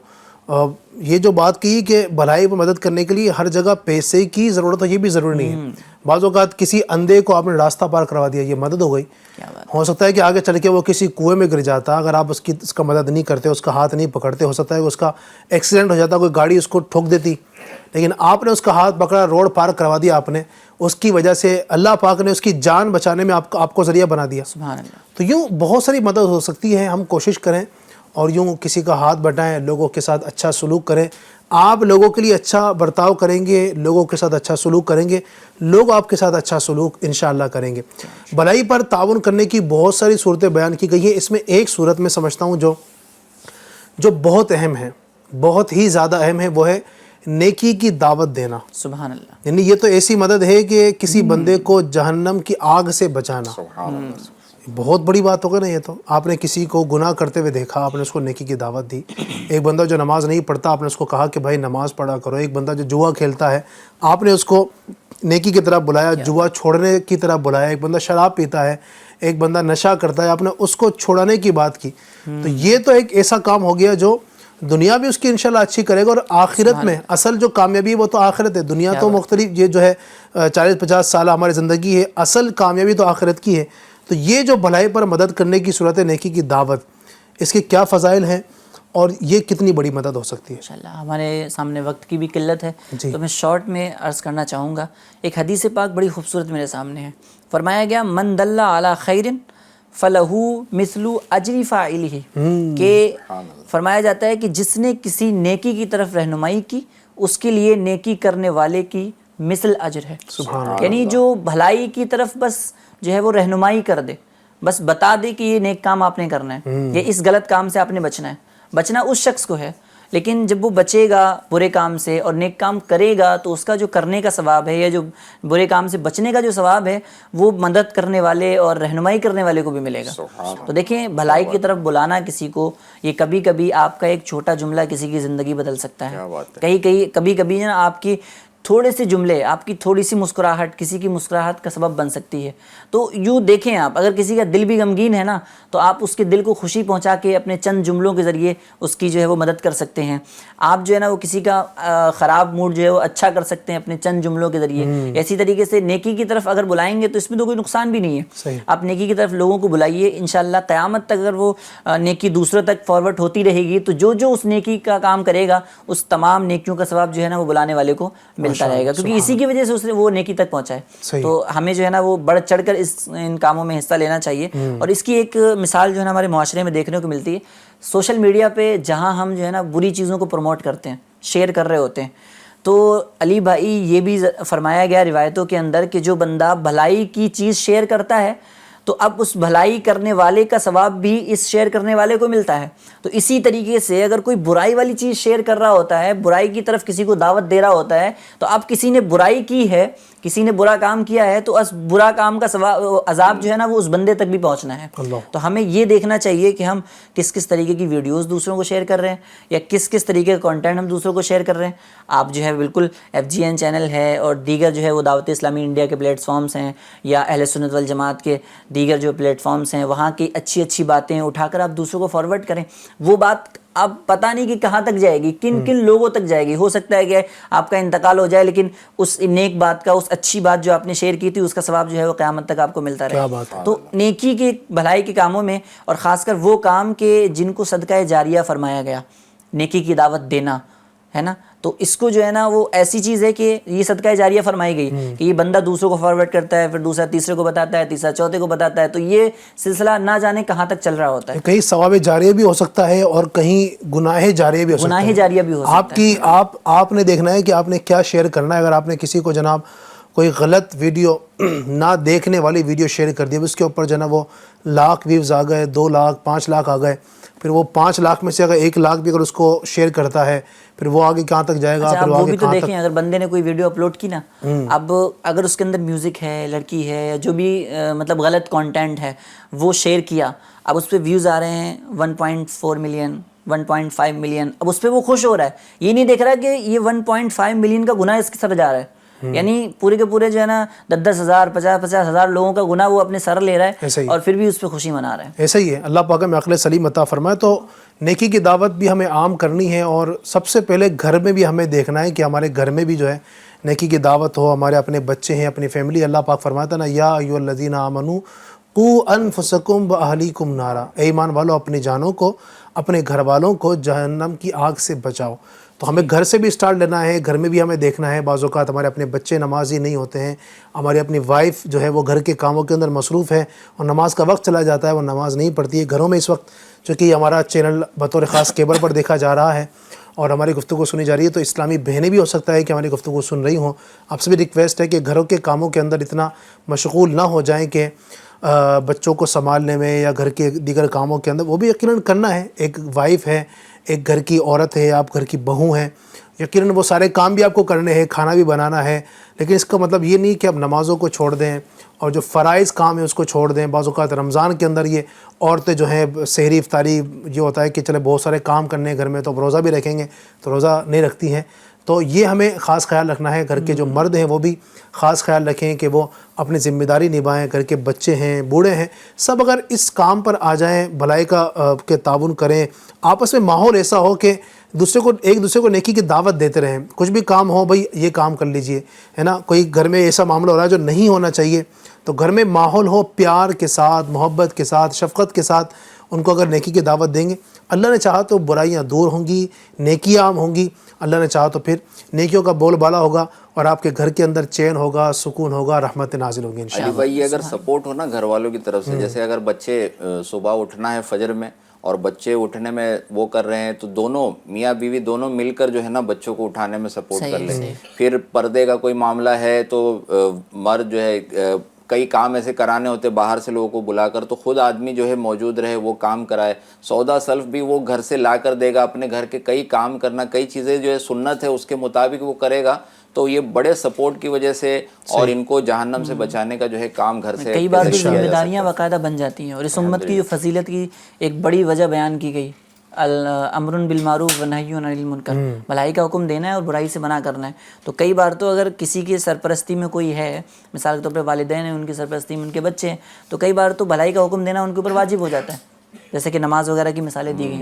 یہ جو بات کی کہ بھلائی پر مدد کرنے کے لیے ہر جگہ پیسے کی ضرورت ہے, یہ بھی ضروری نہیں ہے. بعض اوقات کسی اندھے کو آپ نے راستہ پار کروا دیا, یہ مدد ہو گئی. ہو سکتا ہے کہ آگے چل کے وہ کسی کنویں میں گر جاتا, اگر آپ اس کا مدد نہیں کرتے, اس کا ہاتھ نہیں پکڑتے, ہو سکتا ہے کہ اس کا ایکسیڈنٹ ہو جاتا, کوئی گاڑی اس کو ٹھوک دیتی, لیکن آپ نے اس کا ہاتھ پکڑا, روڈ پار کروا دیا آپ نے, اس کی وجہ سے اللہ پاک نے اس کی جان بچانے میں آپ کو ذریعہ بنا دیا. سبحان اللہ. تو یوں بہت ساری مدد ہو سکتی ہے. ہم کوشش کریں اور یوں کسی کا ہاتھ بٹائیں, لوگوں کے ساتھ اچھا سلوک کریں. آپ لوگوں کے لیے اچھا برتاؤ کریں گے, لوگوں کے ساتھ اچھا سلوک کریں گے, لوگ آپ کے ساتھ اچھا سلوک انشاءاللہ کریں گے. بھلائی پر تعاون کرنے کی بہت ساری صورتیں بیان کی گئی ہیں. اس میں ایک صورت میں سمجھتا ہوں جو بہت اہم ہے, بہت ہی زیادہ اہم ہے, وہ ہے نیکی کی دعوت دینا. سبحان اللہ. یعنی یہ تو ایسی مدد ہے کہ کسی بندے کو جہنم کی آگ سے بچانا. بہت بڑی بات ہوگا نا. یہ تو آپ نے کسی کو گناہ کرتے ہوئے دیکھا, آپ نے اس کو نیکی کی دعوت دی. ایک بندہ جو نماز نہیں پڑھتا, آپ نے اس کو کہا کہ بھائی نماز پڑھا کرو. ایک بندہ جو جوا کھیلتا ہے, آپ نے اس کو نیکی کی طرف بلایا, جوا چھوڑنے کی طرف بلایا. ایک بندہ شراب پیتا ہے, ایک بندہ نشہ کرتا ہے, آپ نے اس کو چھوڑانے کی بات کی. تو یہ تو ایک ایسا کام ہو گیا جو دنیا بھی اس کی انشاءاللہ اچھی کرے گا, اور آخرت میں اصل جو کامیابی ہے وہ تو آخرت ہے. دنیا تو مختلف, یہ جو ہے 40-50 سال ہماری زندگی ہے, اصل کامیابی تو آخرت کی ہے. تو یہ جو بھلائی پر مدد کرنے کی صورت ہے, نیکی کی دعوت, اس کے کیا فضائل ہیں اور یہ کتنی بڑی مدد ہو سکتی ہے؟ انشاءاللہ ہمارے سامنے وقت کی بھی قلت ہے, تو میں شارٹ میں عرض کرنا چاہوں گا. ایک حدیث پاک بڑی خوبصورت میرے سامنے ہے. فرمایا گیا من دل علی خیر فلہو مثل اجر فاعلہ, کہ فرمایا جاتا ہے کہ جس نے کسی نیکی کی طرف رہنمائی کی, اس کے لیے نیکی کرنے والے کی مثل اجر ہے. یعنی جو بھلائی کی طرف بس جو ہے وہ رہنمائی کر دے, بس بتا دے کہ یہ نیک کام آپ نے کرنا ہے, یہ اس غلط کام سے آپ نے بچنا ہے. بچنا اس شخص کو ہے, لیکن جب وہ بچے گا برے کام سے اور نیک کام کرے گا تو اس کا جو کرنے کا ثواب ہے, یا جو برے کام سے بچنے کا جو ثواب ہے, وہ مدد کرنے والے اور رہنمائی کرنے والے کو بھی ملے گا. تو دیکھیں بھلائی کی طرف بلانا کسی کو, یہ کبھی کبھی آپ کا ایک چھوٹا جملہ کسی کی زندگی بدل سکتا ہے. کبھی کبھی نا آپ کی تھوڑے سے جملے، آپ کی تھوڑی سی مسکراہٹ کسی کی مسکراہٹ کا سبب بن سکتی ہے. تو یوں دیکھیں آپ، اگر کسی کا دل بھی غمگین ہے نا تو آپ اس کے دل کو خوشی پہنچا کے اپنے چند جملوں کے ذریعے اس کی جو ہے وہ مدد کر سکتے ہیں. آپ جو ہے نا وہ کسی کا خراب موڈ جو ہے وہ اچھا کر سکتے ہیں اپنے چند جملوں کے ذریعے. اسی طریقے سے نیکی کی طرف اگر بلائیں گے تو اس میں تو کوئی نقصان بھی نہیں ہے. آپ نیکی کی طرف لوگوں کو بلائیے، انشاءاللہ قیامت تک اگر وہ نیکی دوسروں تک فارورڈ ہوتی رہے گی تو جو اس نیکی کا کام کرے گا اس تمام نیکیوں کا ثواب جو ہے نا وہ بلانے والے کو ملتا رہے گا، کیونکہ اسی کی وجہ سے اس نے وہ نیکی تک پہنچا ہے. تو ہمیں جو ہے نا وہ بڑھ چڑھ کر ان کاموں میں حصہ لینا چاہیے. اور اس کی ایک مثال جو ہے نا ہمارے معاشرے میں دیکھنے کو ملتی ہے. سوشل میڈیا پہ جہاں ہم جو ہے نا بری چیزوں کو پروموٹ کرتے ہیں، شیئر کر رہے ہوتے ہیں، تو علی بھائی یہ بھی فرمایا گیا روایتوں کے اندر کہ جو بندہ بھلائی کی چیز شیئر کرتا ہے تو اب اس بھلائی کرنے والے کا ثواب بھی اس شیئر کرنے والے کو ملتا ہے. تو اسی طریقے سے اگر کوئی برائی والی چیز شیئر کر رہا ہوتا ہے، برائی کی طرف کسی کو دعوت دے رہا ہوتا ہے، تو اب کسی نے برائی کی ہے، کسی نے برا کام کیا ہے، تو اس برا کام کا عذاب جو ہے نا وہ اس بندے تک بھی پہنچنا ہے. تو ہمیں یہ دیکھنا چاہیے کہ ہم کس کس طریقے کی ویڈیوز دوسروں کو شیئر کر رہے ہیں یا کس کس طریقے کا کنٹینٹ ہم دوسروں کو شیئر کر رہے ہیں. آپ جو ہے بالکل FGN چینل ہے اور دیگر جو ہے وہ دعوت اسلامی انڈیا کے پلیٹ فارمز ہیں یا اہل سنت والجماعت کے دیگر جو پلیٹ فارمز ہیں، وہاں کی اچھی اچھی باتیں اٹھا کر آپ دوسروں کو فارورڈ کریں. وہ بات اب پتہ نہیں کہ کہاں تک جائے گی، کن کن لوگوں تک جائے گی. ہو سکتا ہے کہ آپ کا انتقال ہو جائے لیکن اس نیک بات کا، اس اچھی بات جو آپ نے شیئر کی تھی اس کا ثواب جو ہے وہ قیامت تک آپ کو ملتا رہے. تو نیکی کے بھلائی کے کاموں میں، اور خاص کر وہ کام کے جن کو صدقہ جاریہ فرمایا گیا، نیکی کی دعوت دینا ہے نا، تو اس کو جو ہے نا وہ ایسی چیز ہے کہ یہ صدقہ جاریہ فرمائی گئی کہ یہ بندہ دوسروں کو فارورڈ کرتا ہے، پھر دوسرا تیسرے کو بتاتا ہے، تیسرا چوتھے کو بتاتا ہے، تو یہ سلسلہ نہ جانے کہاں تک چل رہا ہوتا ہے. کہیں ثواب جاریہ بھی ہو سکتا ہے اور کہیں گناہ جاریہ بھی ہو سکتا ہے. گناہ جاریہ بھی ہو سکتا ہے. آپ نے دیکھنا ہے کہ آپ نے کیا شیئر کرنا ہے. اگر آپ نے کسی کو جناب کوئی غلط ویڈیو نہ دیکھنے والی ویڈیو شیئر کر دی، اس کے اوپر جناب وہ لاکھ ویوز آ گئے، 2 لاکھ 5 لاکھ آ گئے، پھر وہ 5 لاکھ میں سے اگر 1 لاکھ بھی اگر اس کو شیئر کرتا ہے پھر وہ آگے کہاں تک جائے گا. اچھا وہ بھی تو دیکھیں، اگر بندے نے کوئی ویڈیو اپلوڈ کی نا، اب اگر اس کے اندر میوزک ہے، لڑکی ہے، یا جو بھی مطلب غلط کانٹینٹ ہے وہ شیئر کیا، اب اس پہ ویوز آ رہے ہیں 1.4 ملین 1.5 ملین. اب اس پہ وہ خوش ہو رہا ہے، یہ نہیں دیکھ رہا کہ یہ 1.5 ملین کا گناہ اس کے سر جا رہا ہے. یعنی پورے کے پورے جو ہے نا 10,000 50,000 لوگوں کا گناہ وہ اپنے سر لے رہا ہے اور پھر بھی اس پہ خوشی منا رہا ہے. ایسا ہی ہے. اللہ پاک ہمیں عقل سلیم عطا فرمائے. تو نیکی کی دعوت بھی ہمیں عام کرنی ہے، اور سب سے پہلے گھر میں بھی ہمیں دیکھنا ہے کہ ہمارے گھر میں بھی جو ہے نیکی کی دعوت ہو. ہمارے اپنے بچے ہیں، اپنی فیملی. اللہ پاک فرماتا ہے نا، یا ایھا الذین آمنوا قوا انفسکم واہلیکم نارا، اے ایمان والو اپنی جانوں کو، اپنے گھر والوں کو جہنم کی آگ سے بچاؤ. تو ہمیں گھر سے بھی اسٹارٹ لینا ہے. گھر میں بھی ہمیں دیکھنا ہے. بعض اوقات ہمارے اپنے بچے نمازی نہیں ہوتے ہیں، ہماری اپنی وائف جو ہے وہ گھر کے کاموں کے اندر مصروف ہے اور نماز کا وقت چلا جاتا ہے، وہ نماز نہیں پڑھتی ہے. گھروں میں اس وقت چونکہ ہمارا چینل بطور خاص کیبل پر دیکھا جا رہا ہے اور ہماری گفتگو سنی جا رہی ہے، تو اسلامی بہنیں بھی ہو سکتا ہے کہ ہماری گفتگو سن رہی ہوں. آپ سے بھی ریکویسٹ ہے کہ گھروں کے کاموں کے اندر اتنا مشغول نہ ہو جائیں کہ بچوں کو سنبھالنے میں یا گھر کے دیگر کاموں کے اندر وہ بھی یقیناً کرنا ہے. ایک وائف ہے، ایک گھر کی عورت ہے، آپ گھر کی بہو ہیں، یقیناً وہ سارے کام بھی آپ کو کرنے ہیں، کھانا بھی بنانا ہے. لیکن اس کا مطلب یہ نہیں کہ آپ نمازوں کو چھوڑ دیں اور جو فرائض کام ہے اس کو چھوڑ دیں. بعض اوقات رمضان کے اندر یہ عورتیں جو ہیں سحری افطاری یہ ہوتا ہے کہ چلے بہت سارے کام کرنے ہیں گھر میں، تو اب روزہ بھی رکھیں گے تو روزہ نہیں رکھتی ہیں. تو یہ ہمیں خاص خیال رکھنا ہے. گھر کے جو مرد ہیں وہ بھی خاص خیال رکھیں کہ وہ اپنی ذمہ داری نبھائیں. گھر کے بچے ہیں، بوڑھے ہیں، سب اگر اس کام پر آ جائیں، بھلائی کا کے تعاون کریں، آپس میں ماحول ایسا ہو کہ ایک دوسرے کو نیکی کی دعوت دیتے رہیں. کچھ بھی کام ہو، بھائی یہ کام کر لیجئے، ہے نا. کوئی گھر میں ایسا معاملہ ہو رہا ہے جو نہیں ہونا چاہیے، تو گھر میں ماحول ہو پیار کے ساتھ، محبت کے ساتھ، شفقت کے ساتھ ان کو اگر نیکی کی دعوت دیں گے، اللہ نے چاہا تو برائیاں دور ہوں گی، نیکیاں عام ہوں گی. اللہ نے چاہا تو پھر نیکیوں کا بول بالا ہوگا اور آپ کے گھر کے اندر چین ہوگا، سکون ہوگا، رحمت نازل ہوگی انشاءاللہ. علی بھائی اگر سپورٹ ہو نا گھر والوں کی طرف سے، جیسے اگر بچے صبح اٹھنا ہے فجر میں اور بچے اٹھنے میں وہ کر رہے ہیں، تو دونوں میاں بیوی دونوں مل کر جو ہے نا بچوں کو اٹھانے میں سپورٹ کر لیں. پھر پردے کا کوئی معاملہ ہے تو مرد جو ہے کئی کام ایسے کرانے ہوتے باہر سے لوگوں کو بلا کر، تو خود آدمی جو ہے موجود رہے، وہ کام کرائے. سودا سلف بھی وہ گھر سے لا کر دے گا. اپنے گھر کے کئی کام کرنا، کئی چیزیں جو ہے سنت ہے اس کے مطابق وہ کرے گا. تو یہ بڑے سپورٹ کی وجہ سے اور ان کو جہنم سے بچانے کا جو ہے کام گھر سے کئی بار ذمہ داریاں باقاعدہ بن جاتی ہیں. اور اس امت کی جو فضیلت کی ایک بڑی وجہ بیان کی گئی امرن بالمعروف و نہی عن المنکر، بھلائی کا حکم دینا ہے اور برائی سے منع کرنا ہے. تو کئی بار تو اگر کسی کی سرپرستی میں کوئی ہے، مثال کے طور پہ والدین ہیں، ان کی سرپرستی میں ان کے بچے ہیں، تو کئی بار تو بھلائی کا حکم دینا ان کے اوپر واجب ہو جاتا ہے، جیسے کہ نماز وغیرہ کی مثالیں دی گئی.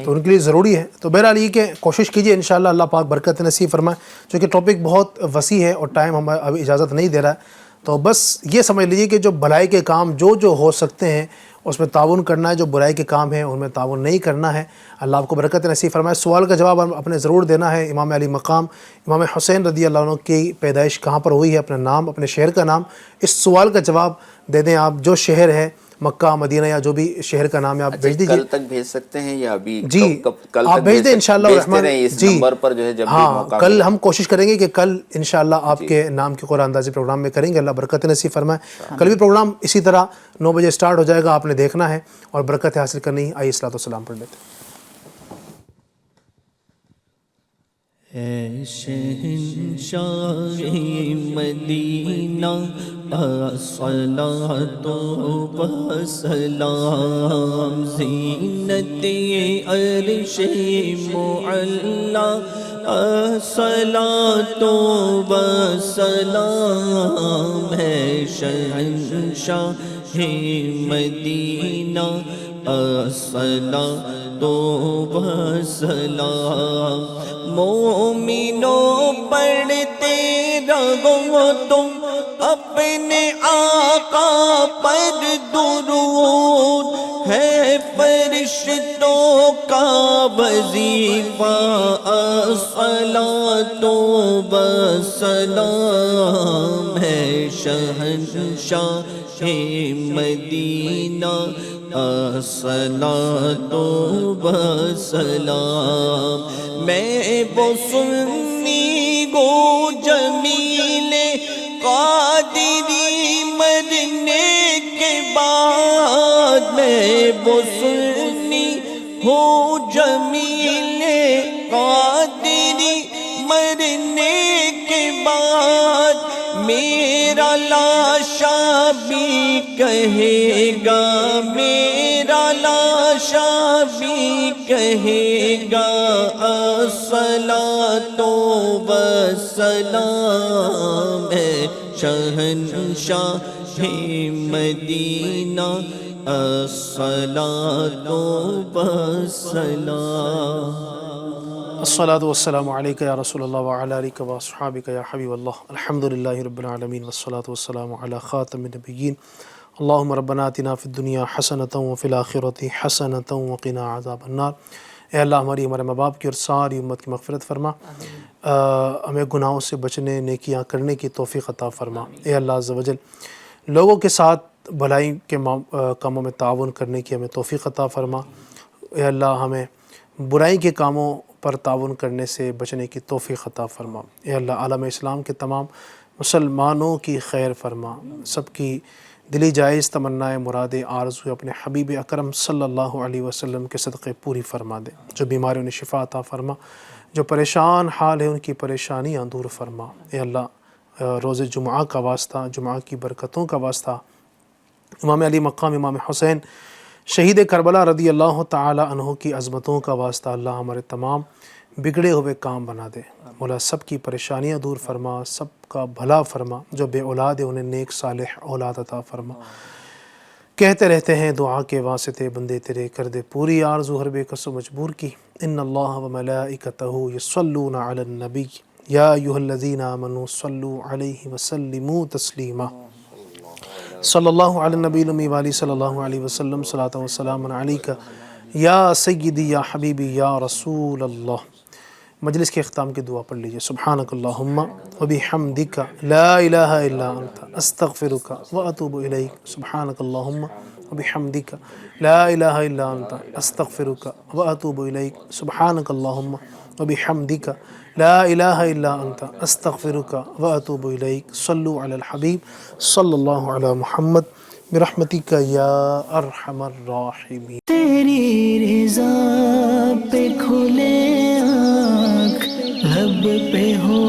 تو ان کے لیے ضروری ہے. تو بہرحال یہ کہ کوشش کیجیے انشاءاللہ اللہ پاک برکت نصیب فرمائے. چونکہ ٹاپک بہت وسیع ہے اور ٹائم ہمیں ابھی اجازت نہیں دے رہا ہے، تو بس یہ سمجھ لیجیے کہ جو بھلائی کے کام جو ہو سکتے ہیں اس میں تعاون کرنا ہے، جو برائی کے کام ہیں ان میں تعاون نہیں کرنا ہے. اللہ آپ کو برکت نصیب فرمائے. سوال کا جواب اپنے ضرور دینا ہے. امام علی مقام امام حسین رضی اللہ عنہ کی پیدائش کہاں پر ہوئی ہے، اپنا نام، اپنے شہر کا نام، اس سوال کا جواب دے دیں آپ. جو شہر ہے مکہ، مدینہ یا جو بھی شہر کا نام ہے آپ بھیج دیجیے. کل تک بھیج سکتے ہیں یا ابھی؟ جی کل آپ تک بھیج دیں انشاءاللہ الرحمن. اس نمبر پر جو ہے جب بھی ہاں موقع کل ملے. ہم کوشش کریں گے کہ کل انشاءاللہ آپ کے نام کے قرآن اندازی پروگرام میں کریں گے. اللہ برکت نصیب فرمائے. کل بھی پروگرام اسی طرح 9 بجے سٹارٹ ہو جائے گا، آپ نے دیکھنا ہے اور برکت حاصل کرنی ہے. آئیے الصلوۃ والسلام پڑھ لیتے ہیں. اے شہنشاہ مدینہ الصلاۃ و سلام، زینت عرش معلی الصلاۃ و سلام، ہے شہنشاہ مدینہ الصلاۃ و سلام. مومنوں پڑھتے رہو تم اپنے آقا پر درود، ہے فرشتوں کا وظیفہ الصلاۃ و سلام، ہے شہنشاہ مدینہ الصلاۃ و سلام. میں وہ سنی گو جمیل قادری مرنے کے بعد، میں وہ سنی ہوں جمیل قادری مرنے کے بعد، میرا لاشا بھی کہے گا، میرا لاشا بھی کہے گا الصلاۃ و سلام، ہے شہنشاہ مدینہ الصلاۃ و سلام. الصلاۃ والسلام علیک یا رسول اللہ وعلی آلک و اصحابک یا حبیب اللہ. الحمدللہ رب العالمین والصلاۃ والسلام علی خاتم النبیین. اللہم ربنا آتنا فی الدنیا حسنۃ وفی الآخرۃ حسنۃ وقنا عذاب النار. اے اللہ ہمارے ماں باپ کی اور ساری امت کی مغفرت فرما، ہمیں گناہوں سے بچنے، نیکیاں کرنے کی توفیق عطا فرما. اے اللہ عز و جل لوگوں کے ساتھ بھلائی کے کاموں میں تعاون کرنے کی ہمیں توفیق عطا فرما. اے اللہ ہمیں برائی کے کاموں پر تعاون کرنے سے بچنے کی توفیق عطا فرما. اے اللہ عالم اسلام کے تمام مسلمانوں کی خیر فرما، سب کی دلی جائز تمنائے مراد آرزو اپنے حبیب اکرم صلی اللہ علیہ وسلم کے صدقے پوری فرما دے. جو بیماریوں نے شفا عطا فرما، جو پریشان حال ہے ان کی پریشانیاں دور فرما. اے اللہ روز جمعہ کا واسطہ، جمعہ کی برکتوں کا واسطہ، امام علی مقام امام حسین شہید کربلا رضی اللہ تعالی عنہ کی عظمتوں کا واسطہ اللہ ہمارے تمام بگڑے ہوئے کام بنا دے. مولا سب کی پریشانیاں دور فرما، سب کا بھلا فرما. جو بے اولاد ہے انہیں نیک صالح اولاد عطا فرما. کہتے رہتے ہیں دعا کے واسطے بندے تیرے کر دے پوری آرزو ہر بے کس و مجبور کی. ان اللہ و ملائکتہ یصلون علی النبی یا ایھا الذین آمنوا صلوا علیہ وسلموا تسلیما. صلی اللہ علی النبی الامی والی صلی اللہ علیہ وسلم. صلاۃ و سلام علیک یا سیدی یا حبیبی یا رسول اللہ. مجلس کے اختتام کی دعا پڑھ لیجئے. سبحانک اللہم و بحمدک لا الہ الا انت استغفرک و اتوب الیک. سبحانک اللہم و بحمدک لا الہ الا انت استغفرک و اتوب الیک. سبحانک اللہم و بحمدک لا الہ الا انت استغفرک و اتوب الیک. صلو علی الحبیب صلی اللہ علی محمد برحمتک یا ارحم الراحمین. تیری رضا پہ کھلے آنکھ، لب پہ ہو